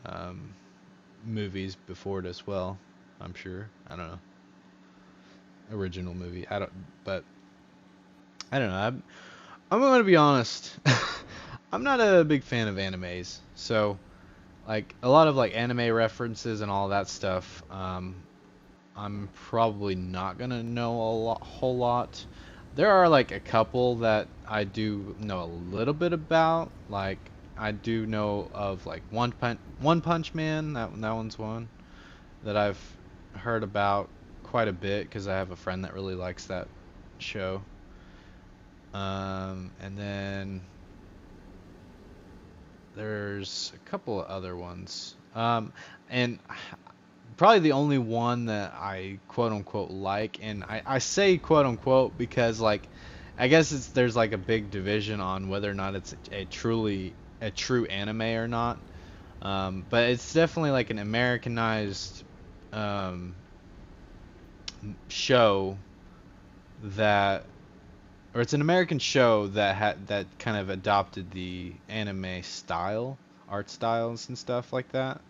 [SPEAKER 1] um, movies before it as well. I'm sure. I don't know. Original movie. I don't. But I don't know. I'm gonna be honest. I'm not a big fan of animes, so like a lot of like anime references and all that stuff. I'm probably not gonna know whole lot. There are like a couple that I do know a little bit about. Like I do know of like One Punch Man. That one's one that I've heard about quite a bit because I have a friend that really likes that show. And then there's a couple of other ones. And probably the only one that I quote unquote like, and I say quote unquote because like I guess there's like a big division on whether or not it's a true anime or not. But it's definitely like an Americanized um, show that, or it's an American show that kind of adopted the anime style, art styles and stuff like that.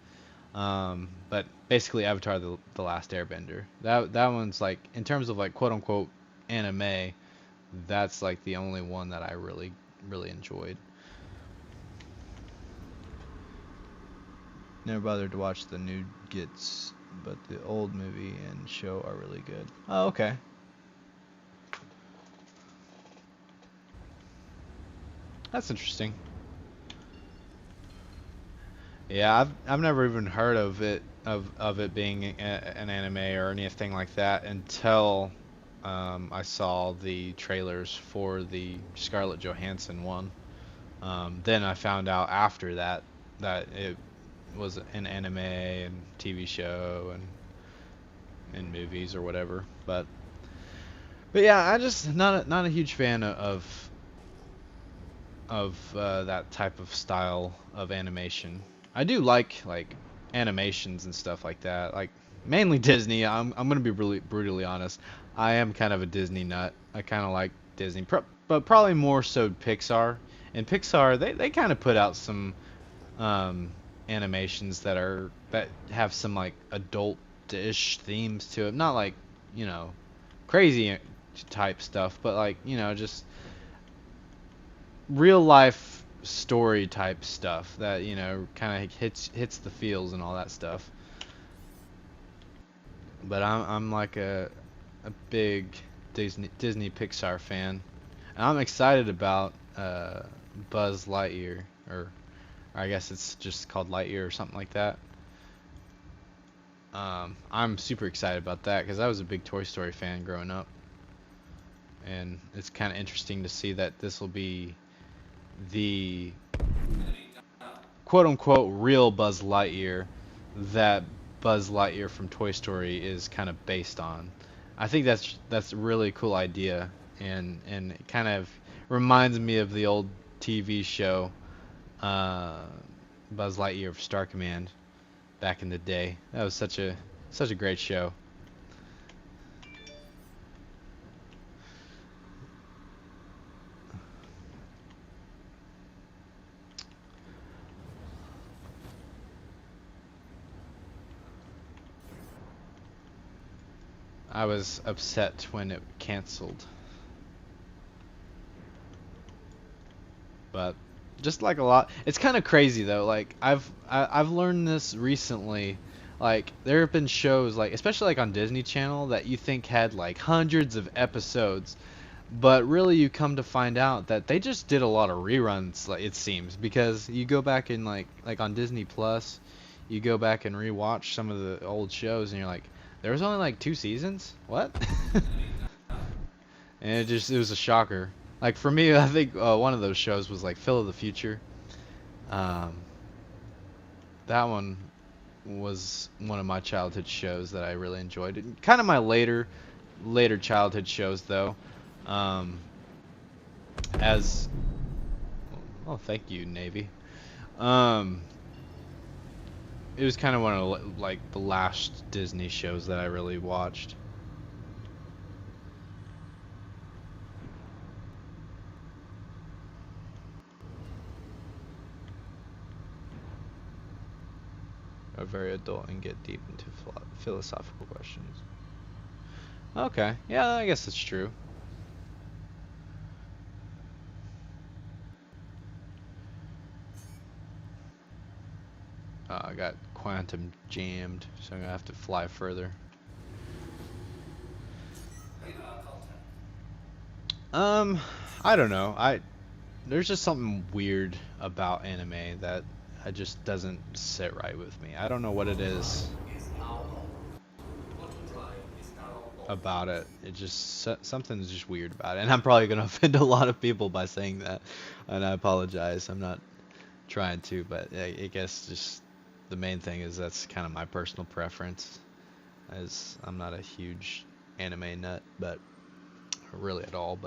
[SPEAKER 1] But basically Avatar the Last Airbender. That one's like in terms of like quote unquote anime, that's like the only one that I really enjoyed. Never bothered to watch the new Gits, but the old movie and show are really good. Oh, okay. That's interesting. Yeah, I've never even heard of it being an anime or anything like that until I saw the trailers for the Scarlett Johansson one. Then I found out after that it was an anime and TV show and movies or whatever. But yeah, I just not a huge fan of that type of style of animation. I do like animations and stuff like that. Like mainly Disney. I'm gonna be really brutally honest. I am kind of a Disney nut. I kind of like Disney, but probably more so Pixar. And Pixar, they kind of put out some animations that have some like adult-ish themes to it. Not like crazy type stuff, but like just real life story type stuff that kind of hits the feels and all that stuff. But I'm like a big Disney Pixar fan, and I'm excited about Buzz Lightyear, or I guess it's just called Lightyear or something like that. I'm super excited about that because I was a big Toy Story fan growing up, and it's kind of interesting to see that this will be the quote-unquote real Buzz Lightyear that Buzz Lightyear from Toy Story is kind of based on. I think that's a really cool idea, and it kind of reminds me of the old TV show Buzz Lightyear of Star Command back in the day. That was such a great show. I was upset when it canceled. But just like a lot, it's kind of crazy though. Like I've learned this recently. Like there have been shows like especially like on Disney Channel that you think had like hundreds of episodes, but really you come to find out that they just did a lot of reruns, like it seems, because you go back and like on Disney Plus, you go back and rewatch some of the old shows and you're like, there was only like 2 seasons? What? And it was a shocker. Like for me, I think one of those shows was like Phil of the Future. Um, that one was one of my childhood shows that I really enjoyed. Kind of my later childhood shows though. Um, as oh, thank you, Navy. Um, it was kind of one of like the last Disney shows that I really watched. Are very adult and get deep into philosophical questions. Okay, yeah, I guess that's true. I got quantum jammed, so I'm gonna have to fly further. I don't know. There's just something weird about anime that just doesn't sit right with me. I don't know what it is about it. It just something's just weird about it, and I'm probably gonna offend a lot of people by saying that, and I apologize. I'm not trying to, but I guess just the main thing is that's kind of my personal preference, as I'm not a huge anime nut, but really at all.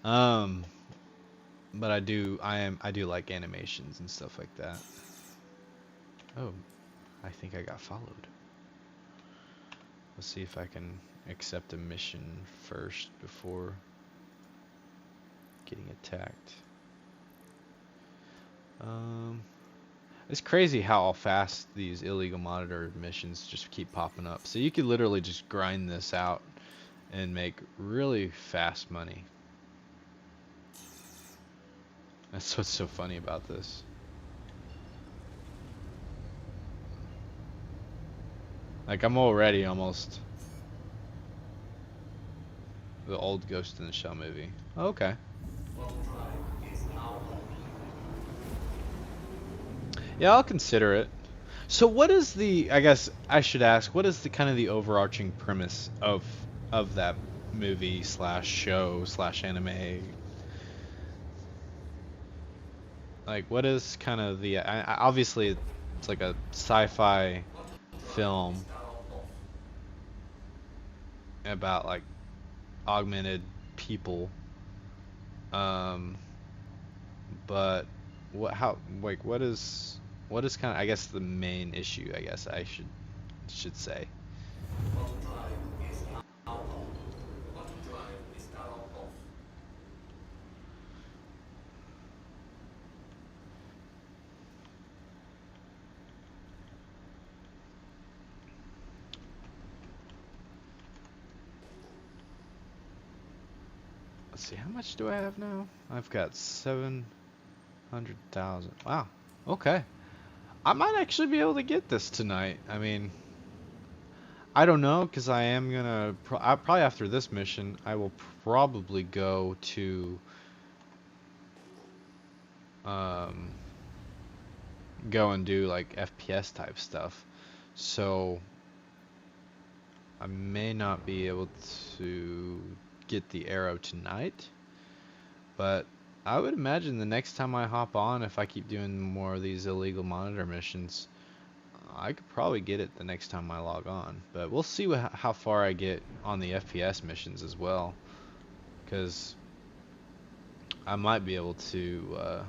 [SPEAKER 1] Um, but I do like animations and stuff like that. Oh, I think I got followed. Let's see if I can accept a mission first before getting attacked. It's crazy how fast these illegal monitor missions just keep popping up. So you could literally just grind this out and make really fast money. That's what's so funny about this. Like, I'm already almost the old Ghost in the Shell movie. Oh, okay. Yeah, I'll consider it. So what is the, I guess I should ask, what is the kind of the overarching premise of that movie slash show slash anime? Like, what is kind of the, obviously it's like a sci-fi film about like augmented people, but what is kind of, I guess, the main issue, I guess I should say. Let's see, how much do I have now? I've got 700,000. Wow. Okay. I might actually be able to get this tonight. I mean, I don't know, because I am gonna probably after this mission I will probably go to go and do like FPS type stuff. So I may not be able to get the arrow tonight, but I would imagine the next time I hop on, if I keep doing more of these illegal monitor missions, I could probably get it the next time I log on. But we'll see how far I get on the FPS missions as well, because I might be able to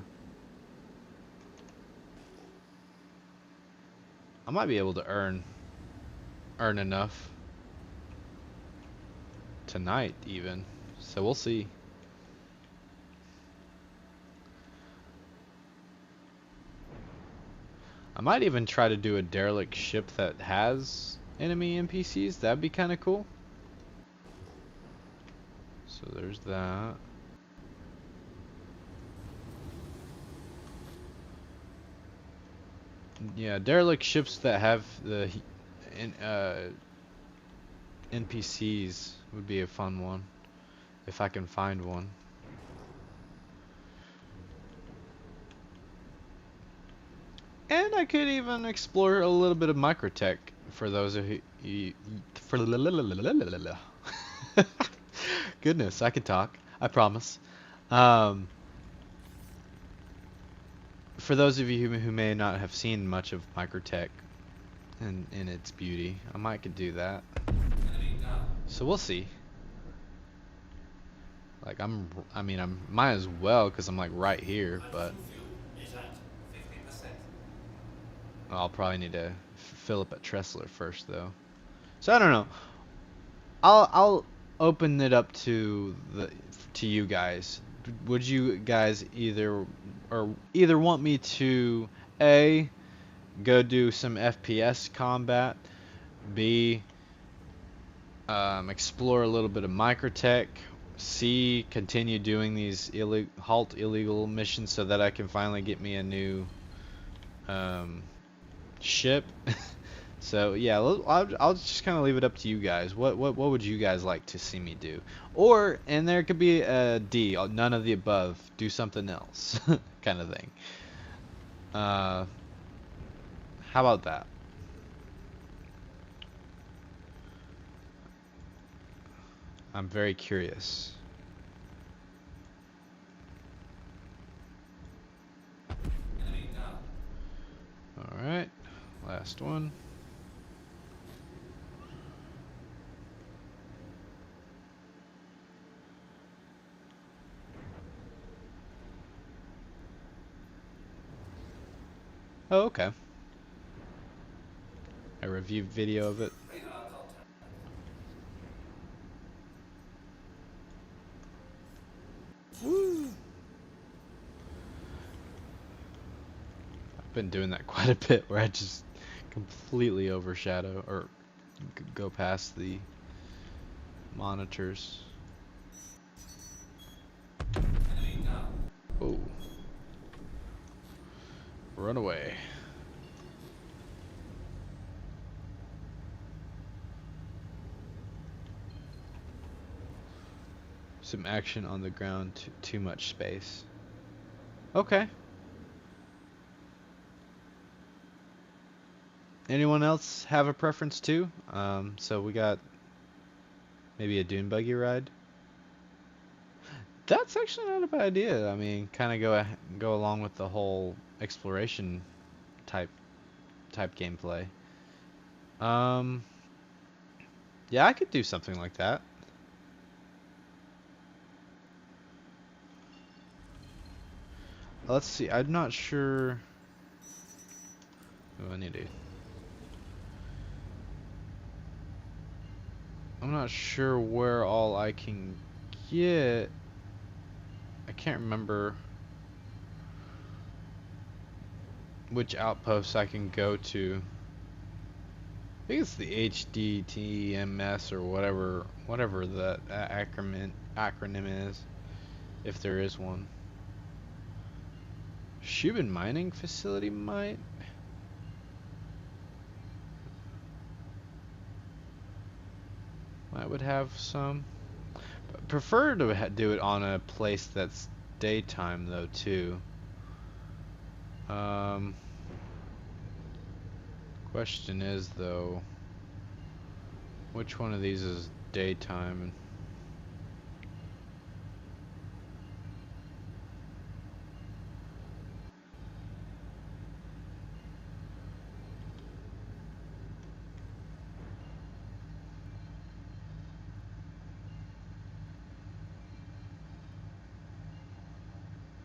[SPEAKER 1] earn enough tonight even. So we'll see. I might even try to do a derelict ship that has enemy NPCs. That'd be kind of cool. So there's that. Yeah, derelict ships that have the NPCs would be a fun one, if I can find one. And I could even explore a little bit of Microtech for those of you goodness, I can talk. I promise. For those of you who may not have seen much of Microtech and in its beauty, I might could do that. So we'll see. Like I mean, I might as well, because I'm like right here, but I'll probably need to fill up at Tressler first though. So I don't know. I'll open it up to you guys. Would you guys either want me to A, go do some FPS combat, B, explore a little bit of Microtech, C, continue doing these illegal missions so that I can finally get me a new ship? So yeah, I'll just kind of leave it up to you guys. What would you guys like to see me do? Or, and there could be a D, none of the above, do something else kind of thing. How about that? I'm very curious. Alright. Oh, okay. A review video of it. Woo! I've been doing that quite a bit, where I just completely overshadow or go past the monitors. Oh. Run away. Some action on the ground, too much space. Okay. Anyone else have a preference too? So we got maybe a dune buggy ride. That's actually not a bad idea. I mean, kind of go along with the whole exploration type gameplay. Um, yeah, I could do something like that. Let's see. I'm not sure. Oh, I need to. I'm not sure where all I can get. I can't remember which outposts I can go to. I think it's the HDTMS or whatever that acronym is, if there is one. Shubin mining facility might. I would have some. Prefer to do it on a place that's daytime though too. Question is though, which one of these is daytime?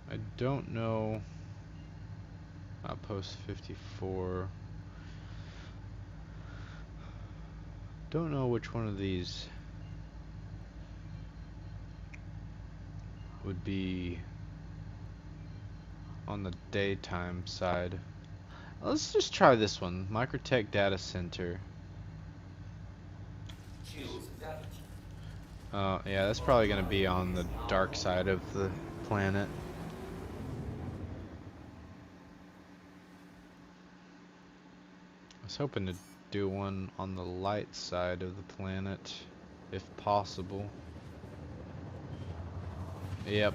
[SPEAKER 1] I don't know. Outpost 54. Don't know which one of these would be on the daytime side. Let's just try this one. Microtech data center. Yeah, that's probably gonna be on the dark side of the planet. I was hoping to do one on the light side of the planet, if possible. Yep.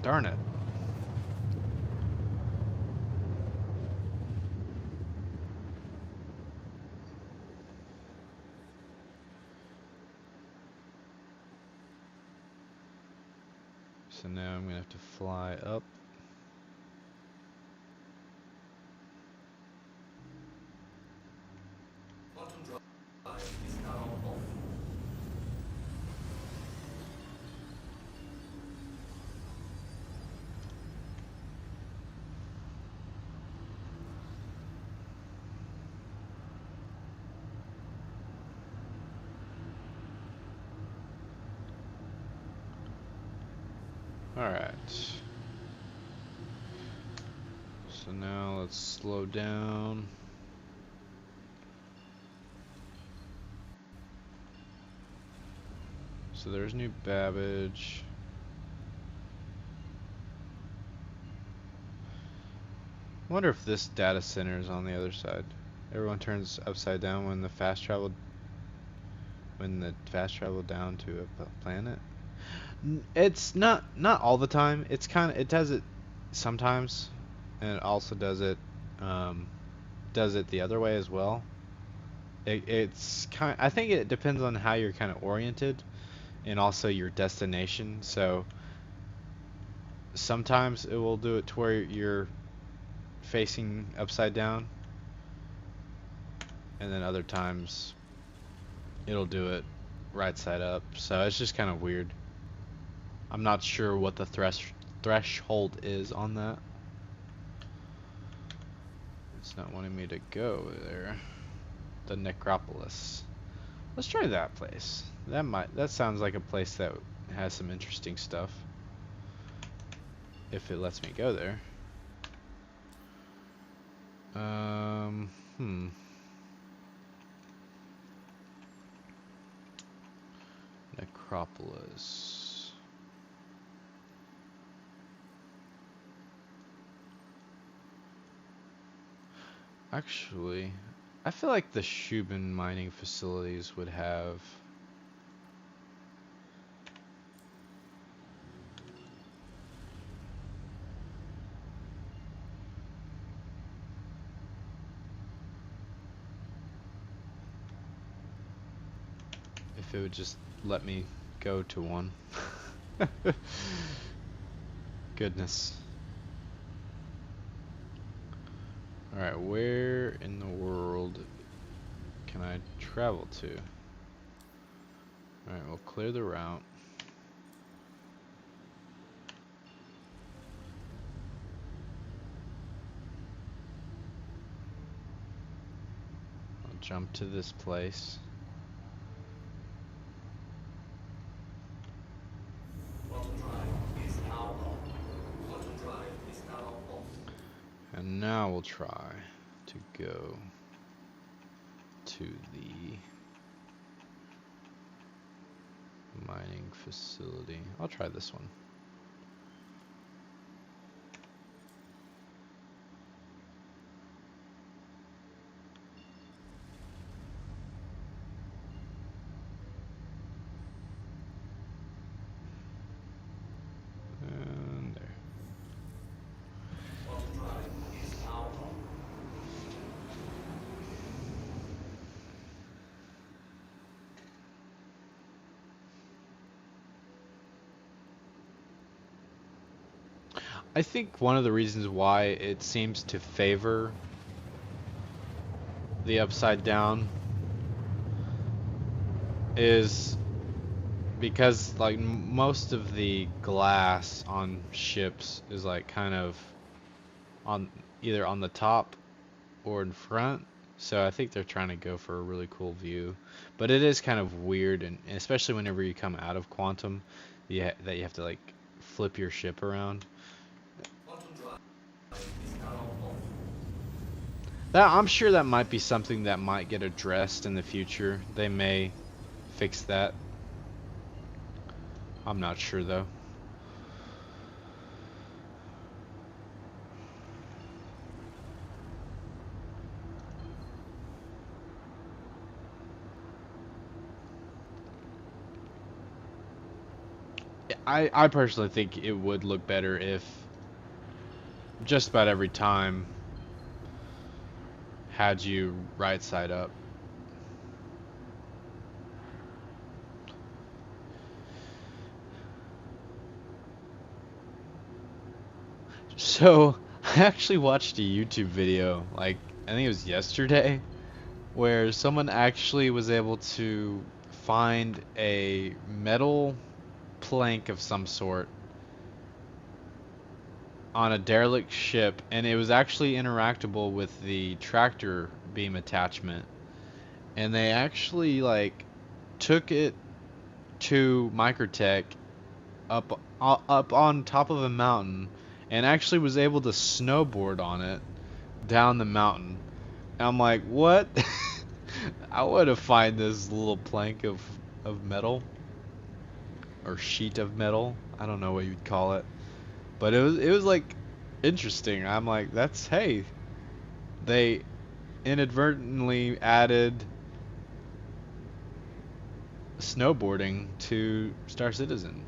[SPEAKER 1] Darn it. So now I'm gonna have to fly up. Alright. So now let's slow down. So there's New Babbage. I wonder if this data center is on the other side. Everyone turns upside down when the fast travel down to a planet. It's not all the time. It's it does it sometimes, and it also does it the other way as well. It's I think it depends on how you're kind of oriented, and also your destination. So sometimes it will do it to where you're facing upside down, and then other times it'll do it right side up. So it's just kind of weird. I'm not sure what the threshold is on that. It's not wanting me to go there. The Necropolis. Let's try that place. That sounds like a place that has some interesting stuff. If it lets me go there. Necropolis. Actually, I feel like the Shubin mining facilities would have if it would just let me go to one. Goodness. Alright, where in the world can I travel to? Alright, we'll clear the route. I'll jump to this place. And now we'll try to go to the mining facility. I'll try this one. And there. I think one of the reasons why it seems to favor the upside down is because like most of the glass on ships is like kind of on either on the top or in front, so I think they're trying to go for a really cool view, but it is kind of weird, and especially whenever you come out of quantum, that you have to like flip your ship around. That I'm sure that might be something that might get addressed in the future. They may fix that. I'm not sure though. I personally think it would look better if just about every time had you right side up. So I actually watched a YouTube video, like I think it was yesterday, where someone actually was able to find a metal plank of some sort on a derelict ship, and it was actually interactable with the tractor beam attachment, and they actually like took it to Microtech up on top of a mountain and actually was able to snowboard on it down the mountain. And I'm like, what? I want to find this little plank of metal or sheet of metal. I don't know what you'd call it. But it was like interesting. I'm like, that's, hey, they inadvertently added snowboarding to Star Citizen.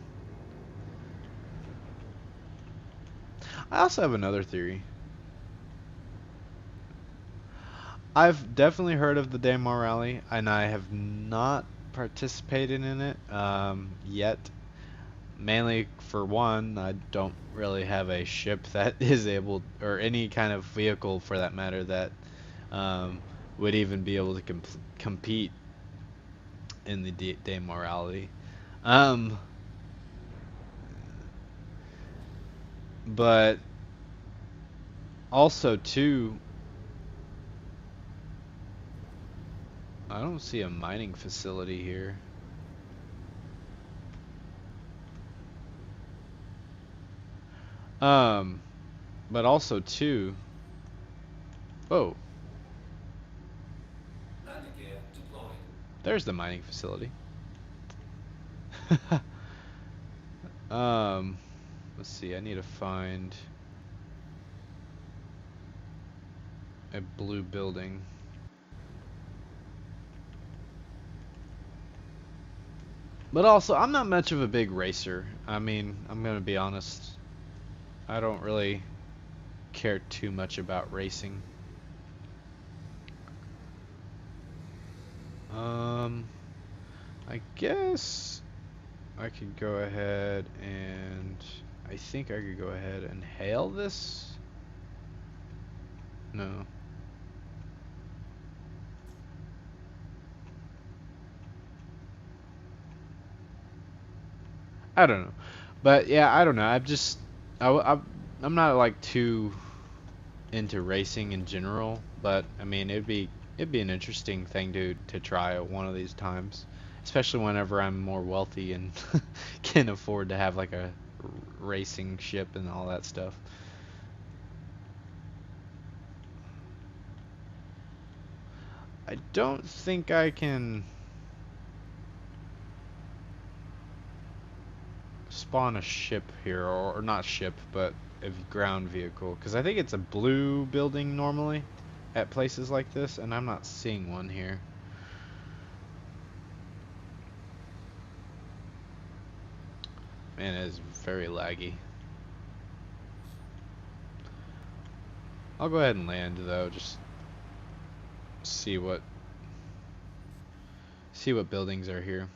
[SPEAKER 1] I also have another theory. I've definitely heard of the Daymar Rally, and I have not participated in it yet. Mainly for one, I don't really have a ship that is able, or any kind of vehicle for that matter, that would even be able to compete in the Daymar Rally. But also too, I don't see a mining facility here. But also too. Oh,
[SPEAKER 2] Landing gear deployed.
[SPEAKER 1] there's the mining facility. Let's see. I need to find a blue building. But also, I'm not much of a big racer. I mean, I'm gonna be honest. I don't really care too much about racing. I guess I could go ahead and I think I could go ahead and hail this. No. I don't know. But yeah, I don't know. I'm not like too into racing in general, but I mean it'd be an interesting thing to try one of these times, especially whenever I'm more wealthy and can afford to have like a racing ship and all that stuff. I don't think I can spawn a ship here, or not ship, but a ground vehicle, because I think it's a blue building normally at places like this, and I'm not seeing one here. Man, it is very laggy. I'll go ahead and land though, just see what buildings are here.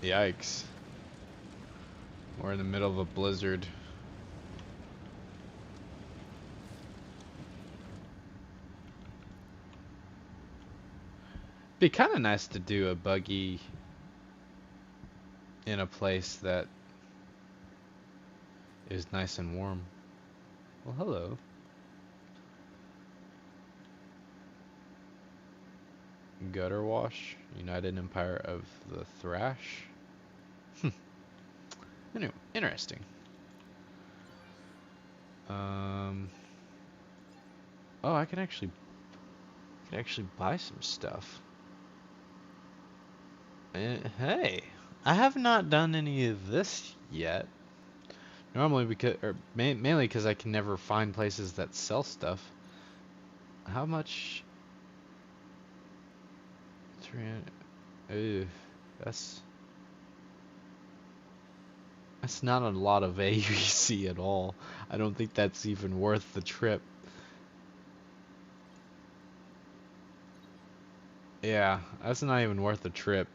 [SPEAKER 1] Yikes. We're in the middle of a blizzard. Be kind of nice to do a buggy in a place that is nice and warm. Well, hello. Gutter Wash, United Empire of the Thrash. Anyway, interesting. Oh, I can actually buy some stuff. Hey, I have not done any of this yet. Normally because, or mainly because I can never find places that sell stuff. How much? 300. Ooh, that's not a lot of AUC at all. I don't think that's even worth the trip. Yeah, that's not even worth the trip.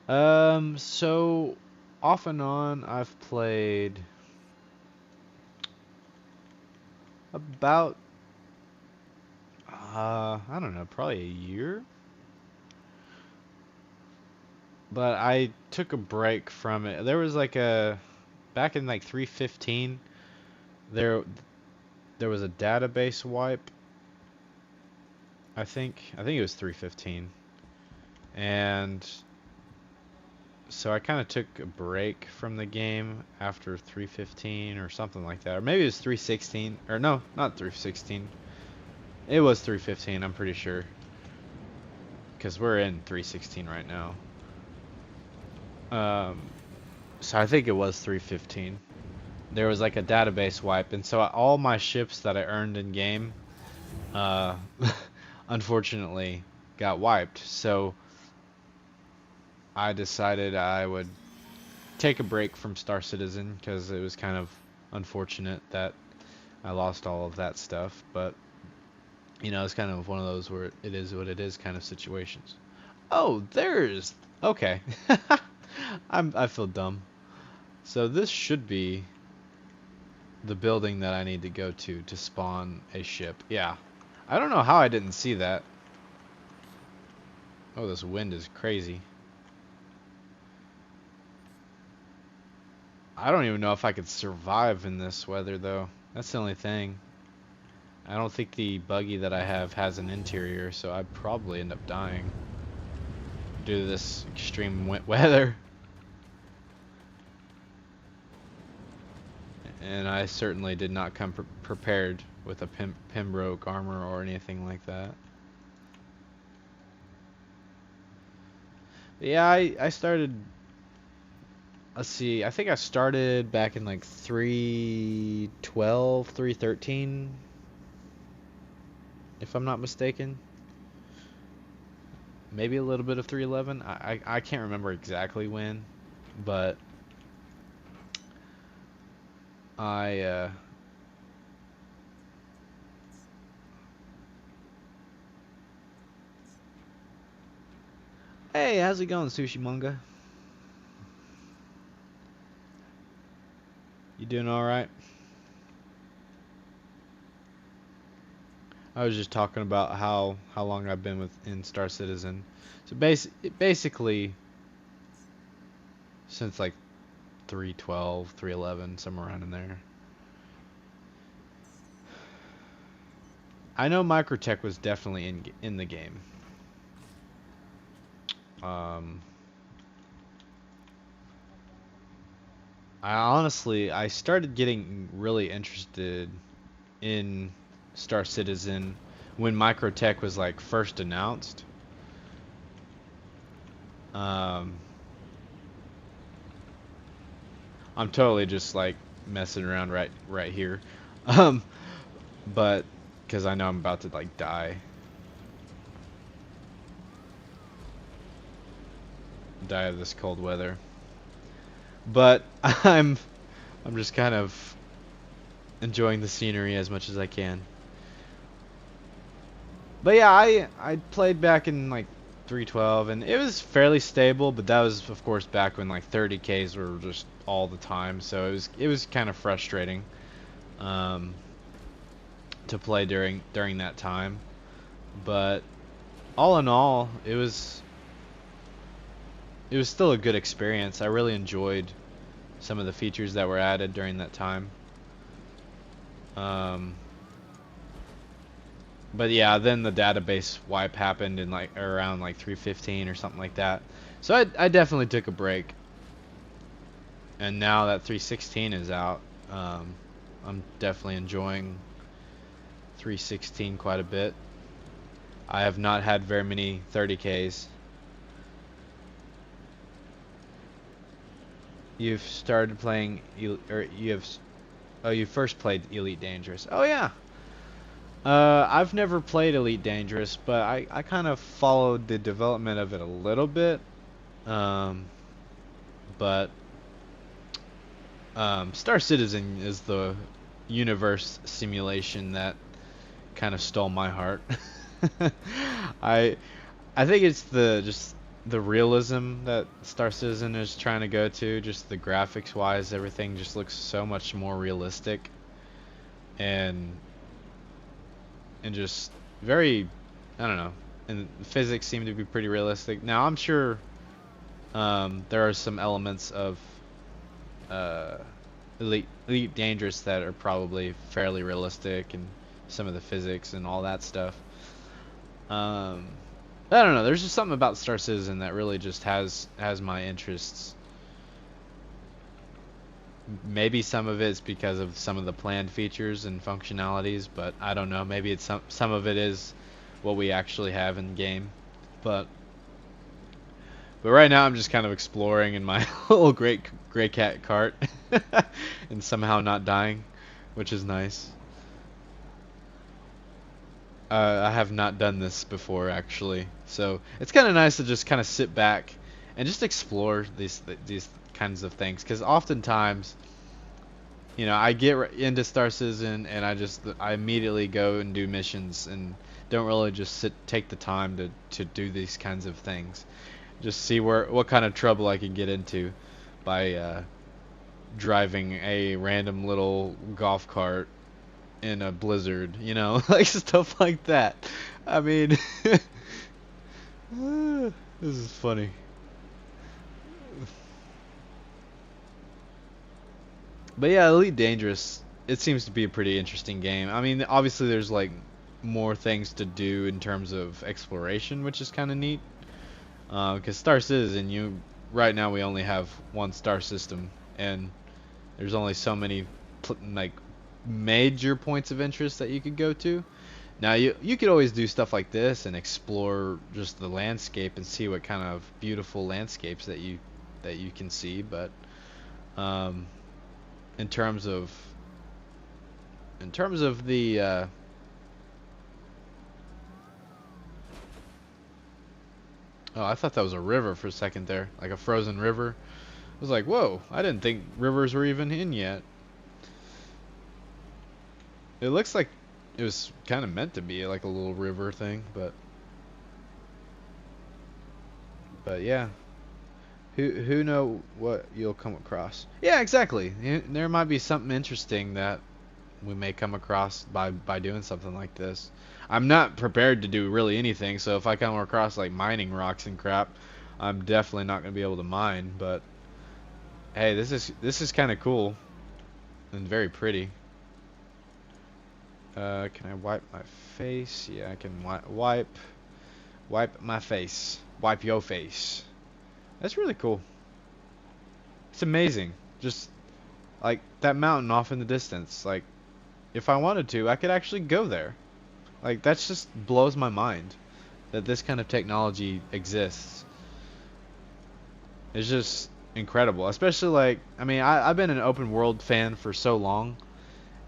[SPEAKER 1] So off and on I've played about I don't know, probably a year. But I took a break from it. There was like a back in like 3.15 there was a database wipe. I think it was 3.15. And so I kind of took a break from the game after 3.15 or something like that. Or maybe it was 3.16. Or no, not 3.16. It was 3.15, I'm pretty sure. Because we're in 3.16 right now. So I think it was 3.15. There was like a database wipe. And so all my ships that I earned in game, unfortunately, got wiped. So I decided I would take a break from Star Citizen because it was kind of unfortunate that I lost all of that stuff. But you know, it's kind of one of those where it is what it is kind of situations. Oh, there's okay. I feel dumb. So this should be the building that I need to go to spawn a ship. Yeah. I don't know how I didn't see that. Oh, this wind is crazy. I don't even know if I could survive in this weather, though. That's the only thing. I don't think the buggy that I have has an interior, so I'd probably end up dying due to this extreme weather. And I certainly did not come prepared with a Pembroke armor or anything like that. But yeah, I started... Let's see, I think I started back in like 3.12, 3.13, if I'm not mistaken. Maybe a little bit of 3.11. I can't remember exactly when, but I Hey, how's it going, Sushi Manga? You doing all right? I was just talking about how long I've been in Star Citizen. So basically since like 3.12, 3.11, somewhere around in there. I know Microtech was definitely in the game. I started getting really interested in Star Citizen when Microtech was like first announced. I'm totally just like messing around right here, but because I know I'm about to like die of this cold weather. But I'm just kind of enjoying the scenery as much as I can. But yeah, I played back in like 3.12 and it was fairly stable, but that was of course back when like 30Ks were just all the time, so it was kind of frustrating to play during that time. But all in all, it was still a good experience. I really enjoyed some of the features that were added during that time. But yeah, then the database wipe happened in like around like 3.15 or something like that. So I definitely took a break. And now that 3.16 is out, I'm definitely enjoying 3.16 quite a bit. I have not had very many 30Ks. You've started playing, you first played Elite Dangerous. Oh yeah. I've never played Elite Dangerous, but I kind of followed the development of it a little bit. But Star Citizen is the universe simulation that kind of stole my heart. I think it's just the realism that Star Citizen is trying to go to. Just the graphics wise, everything just looks so much more realistic, and just very, I don't know, and the physics seem to be pretty realistic. Now I'm sure there are some elements of Elite Dangerous that are probably fairly realistic, and some of the physics and all that stuff. I don't know, there's just something about Star Citizen that really just has my interests. Maybe some of it's because of some of the planned features and functionalities, but I don't know, maybe it's some of it is what we actually have in game. But right now I'm just kind of exploring in my little gray cat cart and somehow not dying, which is nice. I have not done this before actually, so it's kind of nice to just kind of sit back and just explore these kinds of things, because oftentimes, you know, I get into Star Citizen and I immediately go and do missions and don't really just take the time to do these kinds of things. Just see what kind of trouble I can get into by driving a random little golf cart in a blizzard, you know, like stuff like that. I mean, This is funny. But yeah, Elite Dangerous, it seems to be a pretty interesting game. I mean, obviously there's like more things to do in terms of exploration, which is kind of neat. Because Star Citizen, right now we only have one star system, and there's only so many like major points of interest that you could go to. Now you could always do stuff like this and explore just the landscape and see what kind of beautiful landscapes that you can see, but um, in terms of the oh, I thought that was a river for a second there, like a frozen river. I was like, whoa, I didn't think rivers were even in yet. It looks like it was kind of meant to be like a little river thing, but yeah. Who know what you'll come across? Yeah, exactly. There might be something interesting that we may come across by doing something like this. I'm not prepared to do really anything, so if I come across like mining rocks and crap, I'm definitely not going to be able to mine, but hey, this is kind of cool and very pretty. Can I wipe my face? Yeah, I can wipe my face. Wipe your face. That's really cool. It's amazing. Just like that mountain off in the distance. Like if I wanted to, I could actually go there. Like that just blows my mind that this kind of technology exists. It's just incredible. Especially like, I mean, I've been an open world fan for so long,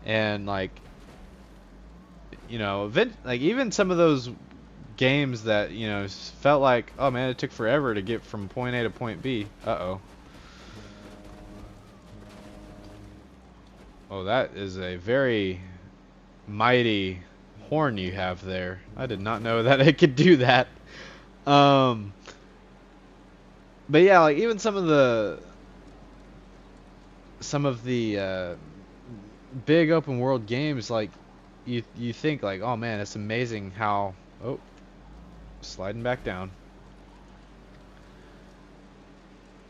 [SPEAKER 1] and like, you know, like even some of those games that, you know, felt like, oh man, it took forever to get from point A to point B. Uh-oh. Oh, that is a very mighty horn you have there. I did not know that it could do that. But yeah, like even some of the big open world games, like you think like, oh man, it's amazing how, oh, sliding back down.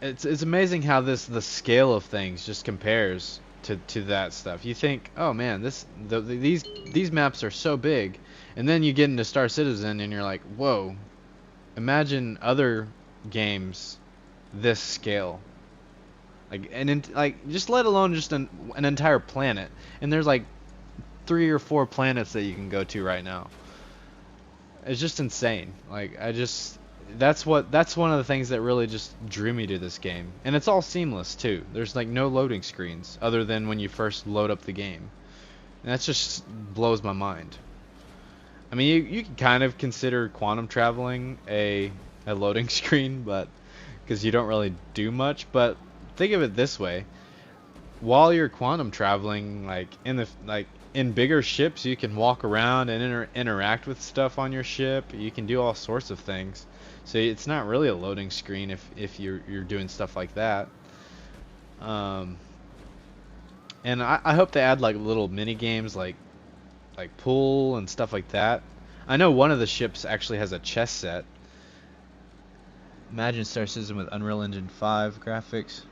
[SPEAKER 1] It's amazing how the scale of things just compares to that stuff. You think, oh man, these maps are so big, and then you get into Star Citizen and you're like, whoa, imagine other games this scale. Like like just let alone just an entire planet, and there's like 3 or 4 planets that you can go to right now. It's just insane. Like that's one of the things that really just drew me to this game. And it's all seamless too. There's like no loading screens other than when you first load up the game. And that just blows my mind. I mean, you can kind of consider quantum traveling a loading screen, but because you don't really do much, but think of it this way. While you're quantum traveling, like in bigger ships, you can walk around and interact with stuff on your ship. You can do all sorts of things. So it's not really a loading screen if you're doing stuff like that. And I hope they add like little mini games like pool and stuff like that. I know one of the ships actually has a chess set. Imagine Star Citizen with Unreal Engine 5 graphics.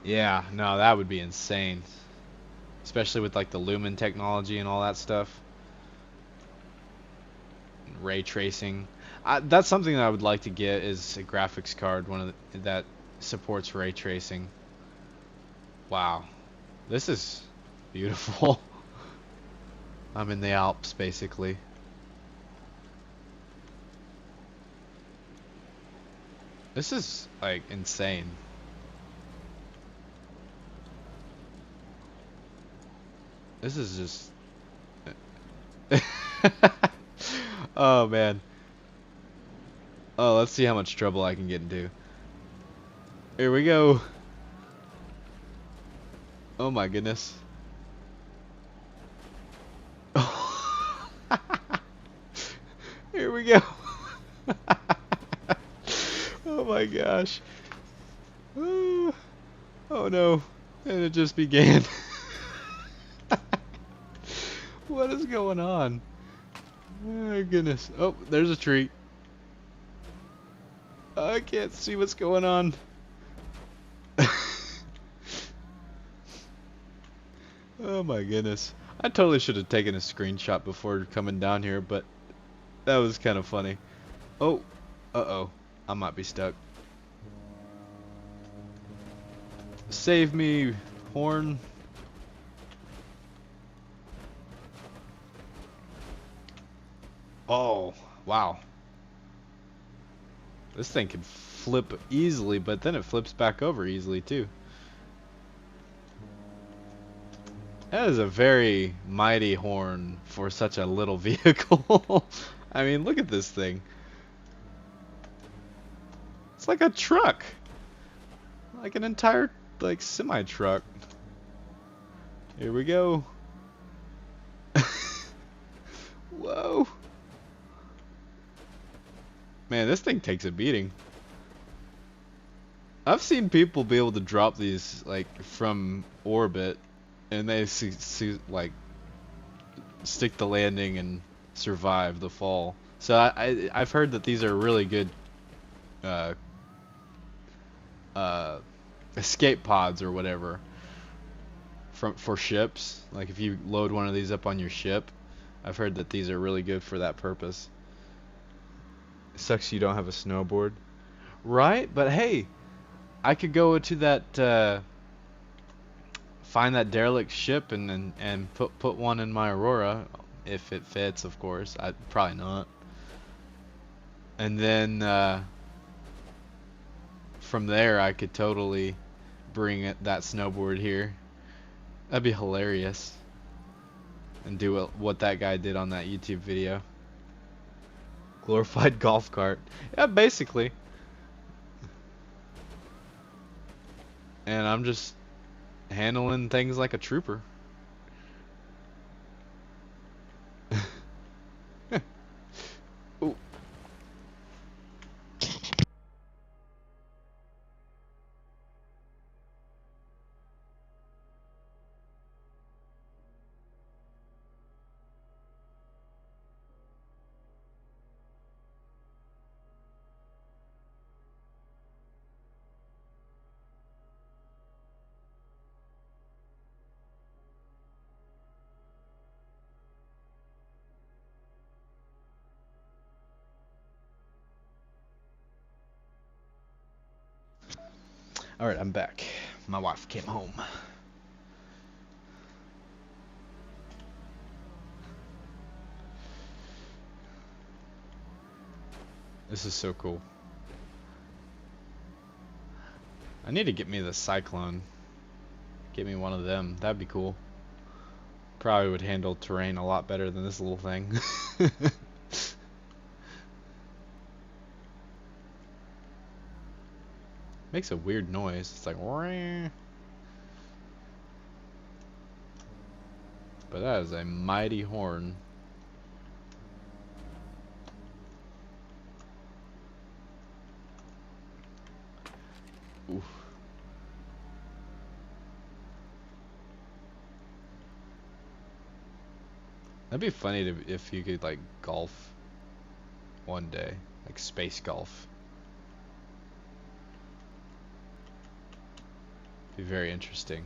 [SPEAKER 1] Yeah, no, that would be insane. Especially with like the Lumen technology and all that stuff. Ray tracing. That's something that I would like to get, is a graphics card, that supports ray tracing. Wow, this is beautiful. I'm in the Alps basically. This is like insane. This is just oh man. Oh, let's see how much trouble I can get into. Here we go. Oh my goodness. Here we go. Oh my gosh. Oh no. And it just began. What is going on? Oh my goodness. Oh, there's a tree. I can't see what's going on. Oh my goodness. I totally should have taken a screenshot before coming down here, but that was kind of funny. Oh, uh-oh. I might be stuck. Save me, horn. Oh, wow. This thing can flip easily, but then it flips back over easily too. That is a very mighty horn for such a little vehicle. I mean, look at this thing. It's like a truck. Like an entire, like, semi-truck. Here we go. Whoa. Man, this thing takes a beating. I've seen people be able to drop these, like, from orbit, and they like, stick the landing and survive the fall. So I've heard that these are really good escape pods or whatever for ships. Like if you load one of these up on your ship, I've heard that these are really good for that purpose. It sucks you don't have a snowboard, right? But hey, I could go to that find that derelict ship and put one in my Aurora if it fits, of course. I'd probably not. And then from there I could totally bring that snowboard here. That'd be hilarious. And do what that guy did on that YouTube video. Glorified golf cart. Yeah, basically. And I'm just handling things like a trooper. Ooh. Alright, I'm back. My wife came home. This is so cool. I need to get me the Cyclone. Get me one of them. That'd be cool. Probably would handle terrain a lot better than this little thing. Makes a weird noise. It's like Wah. But that is a mighty horn. Oof. That'd be funny if you could like golf one day, like space golf. Be very interesting.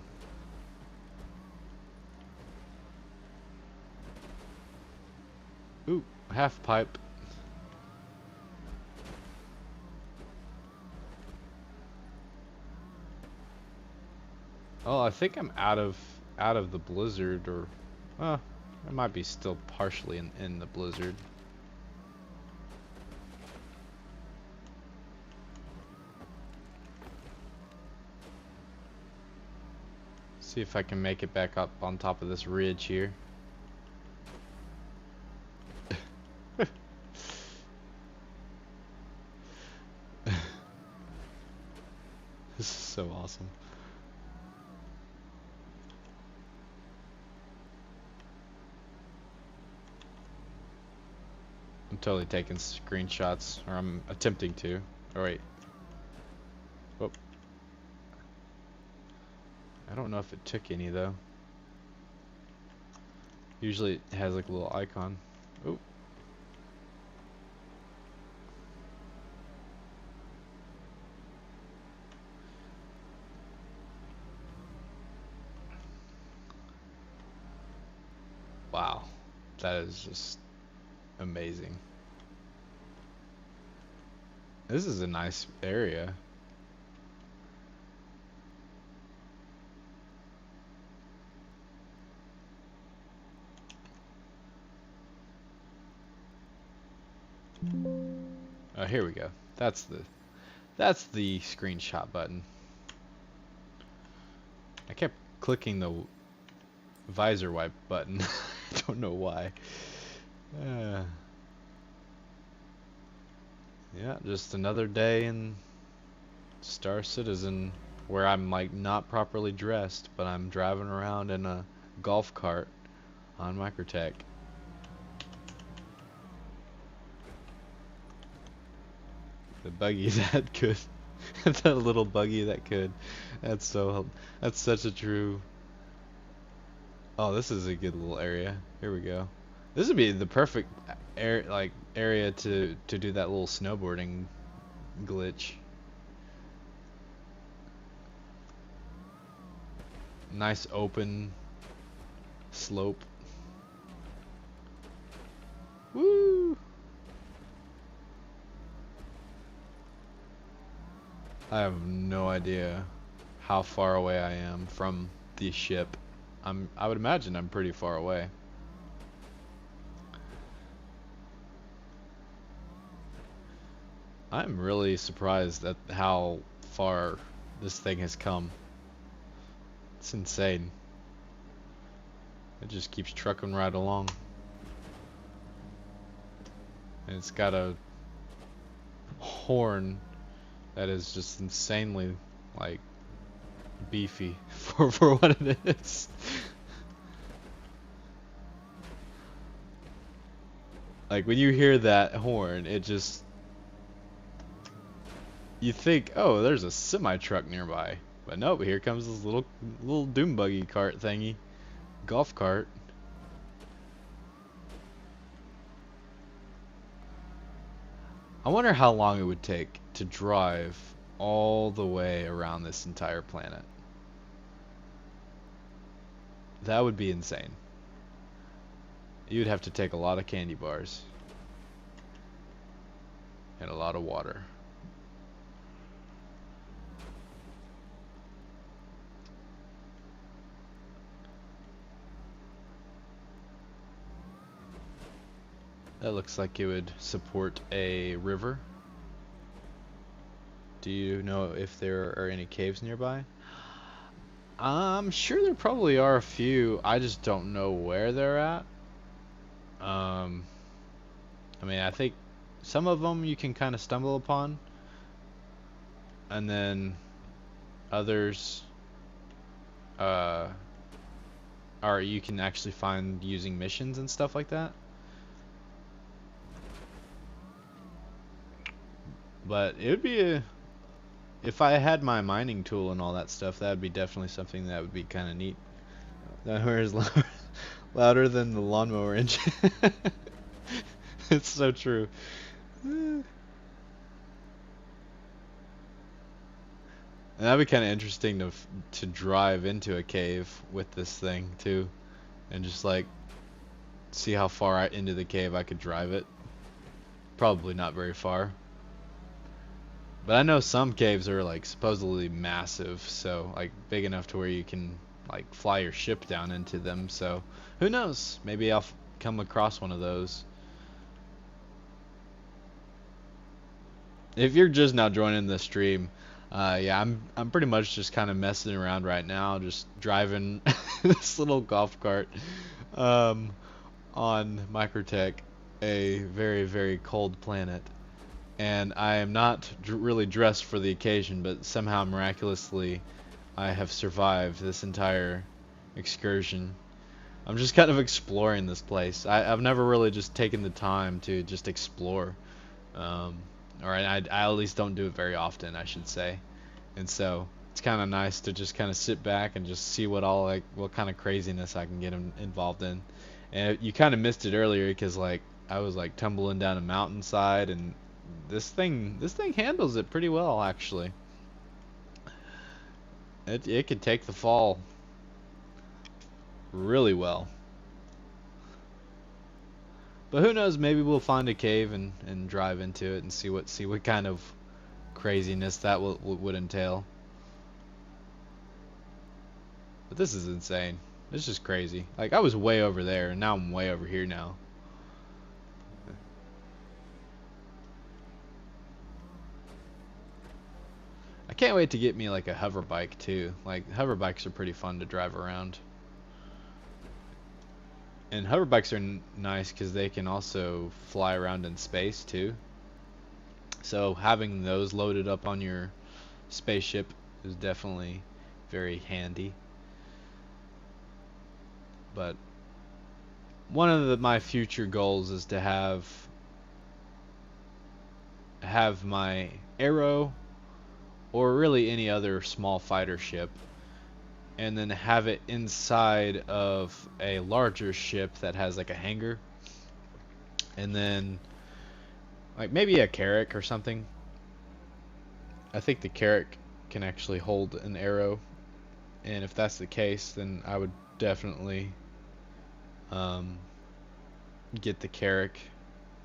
[SPEAKER 1] Ooh, half pipe. Oh, I think I'm out of the blizzard, or I might be still partially in the blizzard. See if I can make it back up on top of this ridge here. This is so awesome. I'm totally taking screenshots, or I'm attempting to. Oh wait. Oh. I don't know if it took any though. Usually it has like a little icon. Oh. That is just amazing. This is a nice area. Oh, here we go. That's the screenshot button. I kept clicking the visor wipe button. I don't know why. Yeah, just another day in Star Citizen where I'm like not properly dressed, but I'm driving around in a golf cart on Microtech. The buggy that could. That little buggy that could. That's such a true. Oh, this is a good little area. Here we go. This would be the perfect area to do that little snowboarding glitch. Nice open slope. Woo! I have no idea how far away I am from the ship. I would imagine I'm pretty far away. I'm really surprised at how far this thing has come. It's insane. It just keeps trucking right along. And it's got a horn that is just insanely, like, beefy for what it is. Like, when you hear that horn, it just... You think, oh, there's a semi-truck nearby. But nope, here comes this little doom buggy cart thingy. Golf cart. I wonder how long it would take to drive all the way around this entire planet. That would be insane. You'd have to take a lot of candy bars. And a lot of water. That looks like it would support a river. Do you know if there are any caves nearby? I'm sure there probably are a few. I just don't know where they're at. I mean, I think some of them you can kind of stumble upon. And then others are you can actually find using missions and stuff like that. But it would be if I had my mining tool and all that stuff, that would be definitely something that would be kind of neat. That is louder than the lawnmower engine. It's so true. And that'd be kind of interesting to drive into a cave with this thing too, and just like see how far into the cave I could drive it. Probably not very far. But I know some caves are like supposedly massive, so like big enough to where you can like fly your ship down into them. So who knows? Maybe I'll come across one of those. If you're just now joining the stream, yeah, I'm pretty much just kind of messing around right now, just driving this little golf cart on Microtech, a very, very cold planet. And I am not really dressed for the occasion, but somehow miraculously I have survived this entire excursion. I'm just kind of exploring this place. I've never really just taken the time to just explore. Or I at least don't do it very often, I should say. And so it's kind of nice to just kind of sit back and just see what kind of craziness I can get involved in. And you kind of missed it earlier because like I was like tumbling down a mountainside, and this thing handles it pretty well actually. It could take the fall really well. But who knows? Maybe we'll find a cave and drive into it and see what kind of craziness that would entail. But this is insane. It's just crazy. Like, I was way over there, and now I'm way over here now. I can't wait to get me like a hover bike too. Like, hover bikes are pretty fun to drive around. And hover bikes are nice because they can also fly around in space too. So having those loaded up on your spaceship is definitely very handy. But one of my future goals is to have my Arrow, or really any other small fighter ship, and then have it inside of a larger ship that has like a hangar, and then like maybe a Carrack or something. I think the Carrack can actually hold an Arrow, and if that's the case, then I would definitely get the Carrack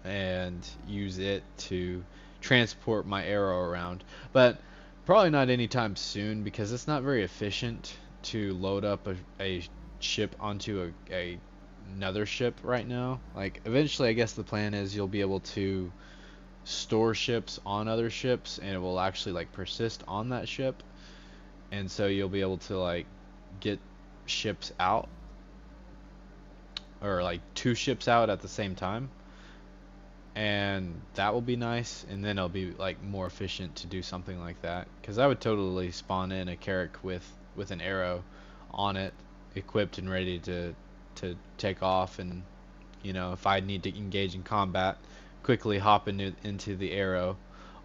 [SPEAKER 1] and use it to transport my Arrow around. But probably not anytime soon, because it's not very efficient to load up a ship onto another ship right now. Like, eventually I guess the plan is you'll be able to store ships on other ships, and it will actually like persist on that ship, and so you'll be able to like get ships out, or like two ships out at the same time, and that will be nice. And then it'll be like more efficient to do something like that, because I would totally spawn in a Carrack with an Arrow on it, equipped and ready to take off, and you know, if I need to engage in combat, quickly hop into the Arrow.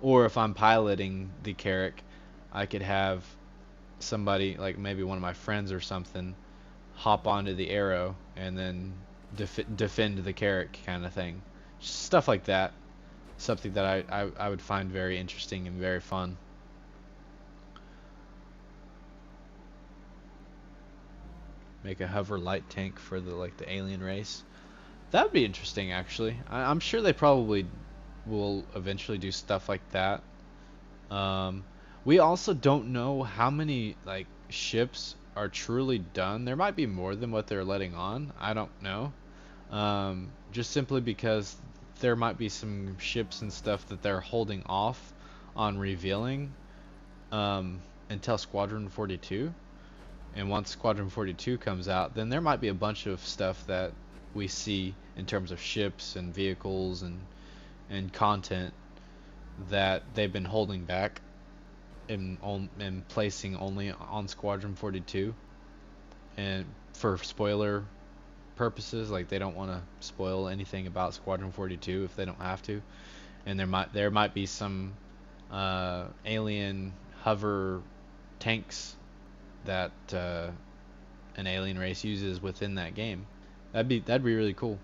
[SPEAKER 1] Or if I'm piloting the Carrack, I could have somebody, like maybe one of my friends or something, hop onto the Arrow and then defend the Carrack, kind of thing. Just stuff like that. Something that I would find very interesting and very fun. Make a hover light tank for the alien race. That would be interesting, actually. I'm sure they probably will eventually do stuff like that. We also don't know how many like ships are truly done. There might be more than what they're letting on. I don't know. Just simply because there might be some ships and stuff that they're holding off on revealing until Squadron 42. And once Squadron 42 comes out, then there might be a bunch of stuff that we see in terms of ships and vehicles and content that they've been holding back and placing only on Squadron 42, and for spoiler purposes. Like, they don't want to spoil anything about Squadron 42 if they don't have to. And there might be some alien hover tanks that an alien race uses within that game. That'd be really cool.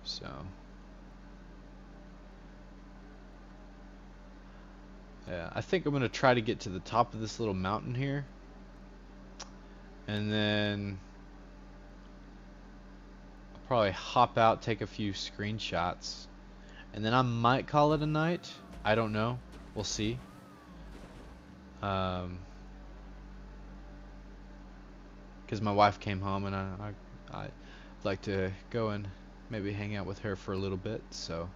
[SPEAKER 1] So yeah, I think I'm gonna try to get to the top of this little mountain here, and then I'll probably hop out, take a few screenshots, and then I might call it a night. I don't know. We'll see. Because my wife came home, and I'd like to go and maybe hang out with her for a little bit. So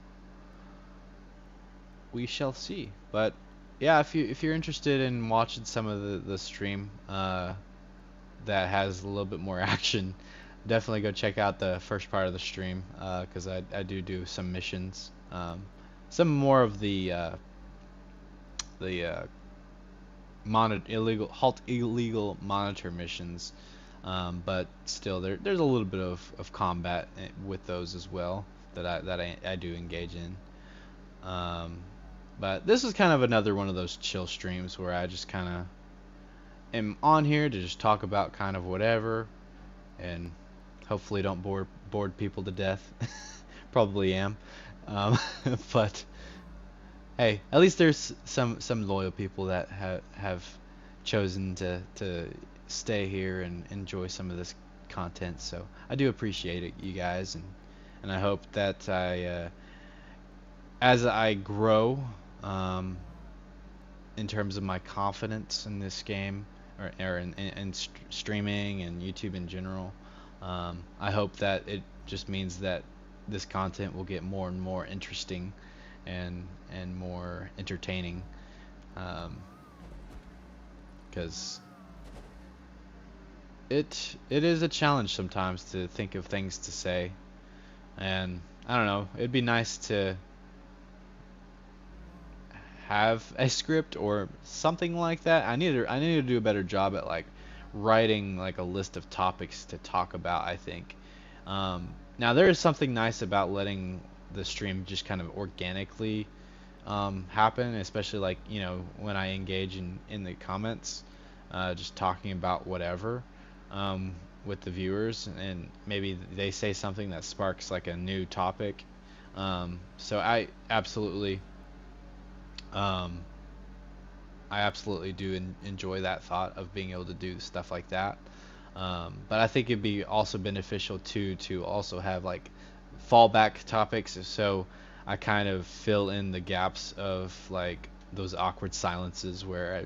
[SPEAKER 1] we shall see. But yeah, if you're interested in watching some of the stream that has a little bit more action, definitely go check out the first part of the stream, because I do some missions, some more of the illegal monitor missions, but still there's a little bit of combat with those as well that I do engage in. But this is kind of another one of those chill streams where I just kind of am on here to just talk about kind of whatever, and hopefully don't bore people to death. Probably am, but hey, at least there's some loyal people that have chosen to stay here and enjoy some of this content. So I do appreciate it, you guys, and I hope that as I grow, um, in terms of my confidence in this game, or in streaming and YouTube in general, I hope that it just means that this content will get more and more interesting and more entertaining, because it is a challenge sometimes to think of things to say, and I don't know, it'd be nice to have a script or something like that. I need to do a better job at like writing like a list of topics to talk about, I think. Now there is something nice about letting the stream just kind of organically happen, especially like, when I engage in the comments, just talking about whatever, with the viewers, and maybe they say something that sparks like a new topic. So um, I absolutely do enjoy that thought of being able to do stuff like that. But I think it'd be also beneficial too to also have like fallback topics, so I kind of fill in the gaps of like those awkward silences where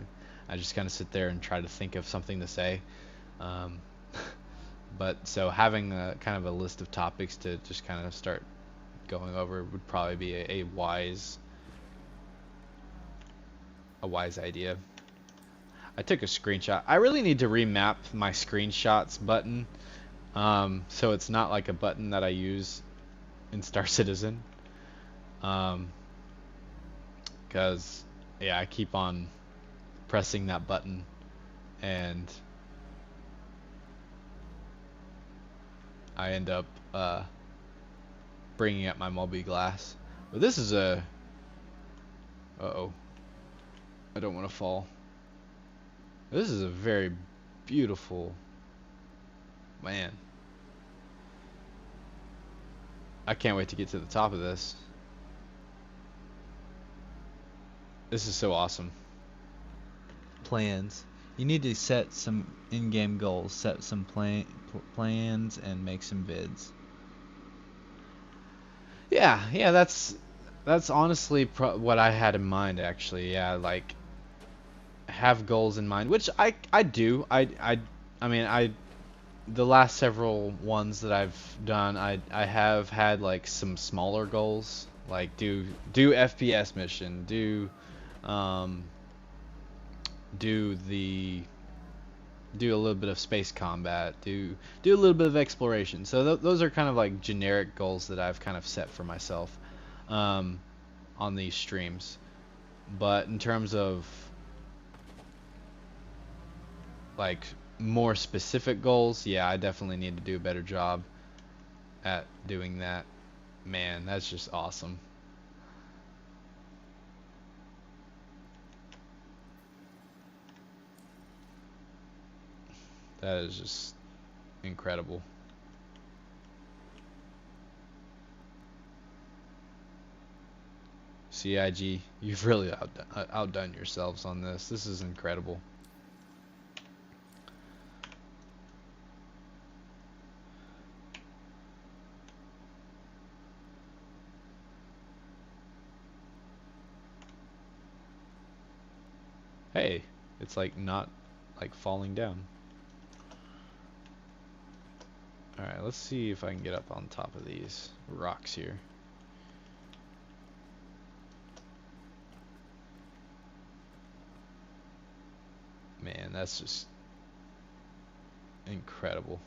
[SPEAKER 1] I just kind of sit there and try to think of something to say. Um, but so having a kind of a list of topics to just kind of start going over would probably be a wise idea. I took a screenshot. I really need to remap my screenshots button, so it's not like a button that I use in Star Citizen. Because yeah, I keep on pressing that button and I end up bringing up my Moby glass. But this is a... Uh-oh. I don't want to fall. This is a very beautiful... Man. I can't wait to get to the top of this. This is so awesome. Plans. You need to set some in-game goals, set some plans, and make some vids. Yeah, that's honestly what I had in mind, actually. Yeah, like have goals in mind, which I do. I mean, the last several ones that I've done, I have had like some smaller goals, like do FPS mission, um do a little bit of space combat, do a little bit of exploration. So those are kind of like generic goals that I've kind of set for myself, on these streams. But in terms of like more specific goals, yeah, I definitely need to do a better job at doing that. Man, that's just awesome. That is just incredible. CIG, you've really outdone yourselves on this. This is incredible. Hey, it's like not like falling down. Alright, let's see if I can get up on top of these rocks here. Man, that's just incredible.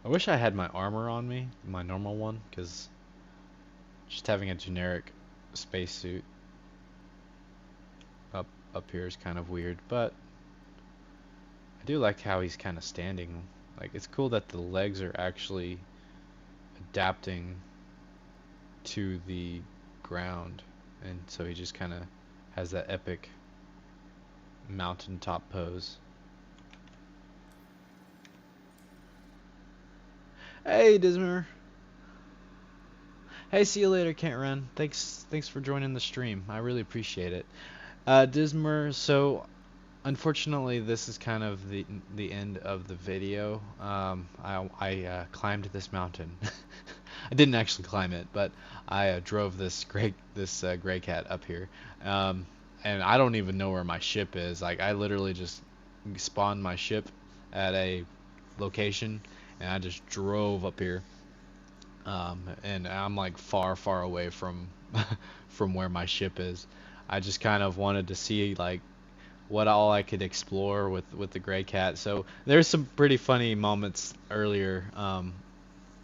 [SPEAKER 1] I wish I had my armor on me, my normal one, because just having a generic spacesuit up here is kind of weird, but I do like how he's kind of standing. Like, it's cool that the legs are actually adapting to the ground, and so he just kind of has that epic mountaintop pose. Hey, Dismer. Hey, see you later, Can't Run. Thanks for joining the stream. I really appreciate it. Dismer, so unfortunately this is kind of the end of the video. I climbed this mountain. I didn't actually climb it, but I drove this gray cat up here. And I don't even know where my ship is. Like, I literally just spawned my ship at a location and I just drove up here. And I'm like far away from from where my ship is. I just kind of wanted to see like what all I could explore with the gray cat. So there's some pretty funny moments earlier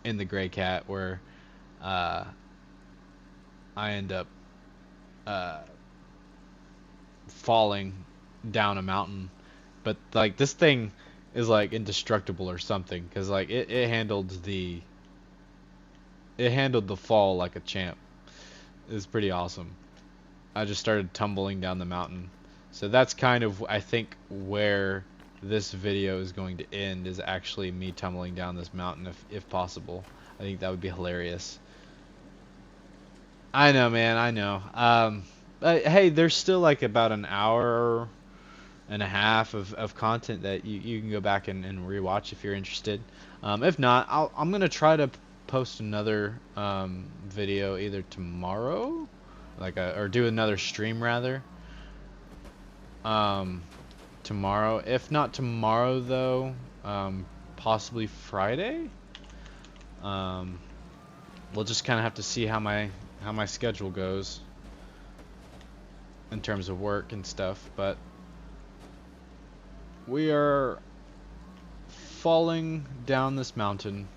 [SPEAKER 1] in the gray cat where I end up falling down a mountain, but like this thing is like indestructible or something, because like it handled the fall like a champ. It was pretty awesome. I just started tumbling down the mountain. So that's kind of, I think, where this video is going to end, is actually me tumbling down this mountain if possible. I think that would be hilarious. I know, man, I know. But hey, there's still like about an hour and a half of content that you can go back and rewatch if you're interested. If not, I'm going to try to post another video either tomorrow, or do another stream rather. Tomorrow. If not tomorrow though, possibly Friday. We'll just kind of have to see how my schedule goes in terms of work and stuff, but we are falling down this mountain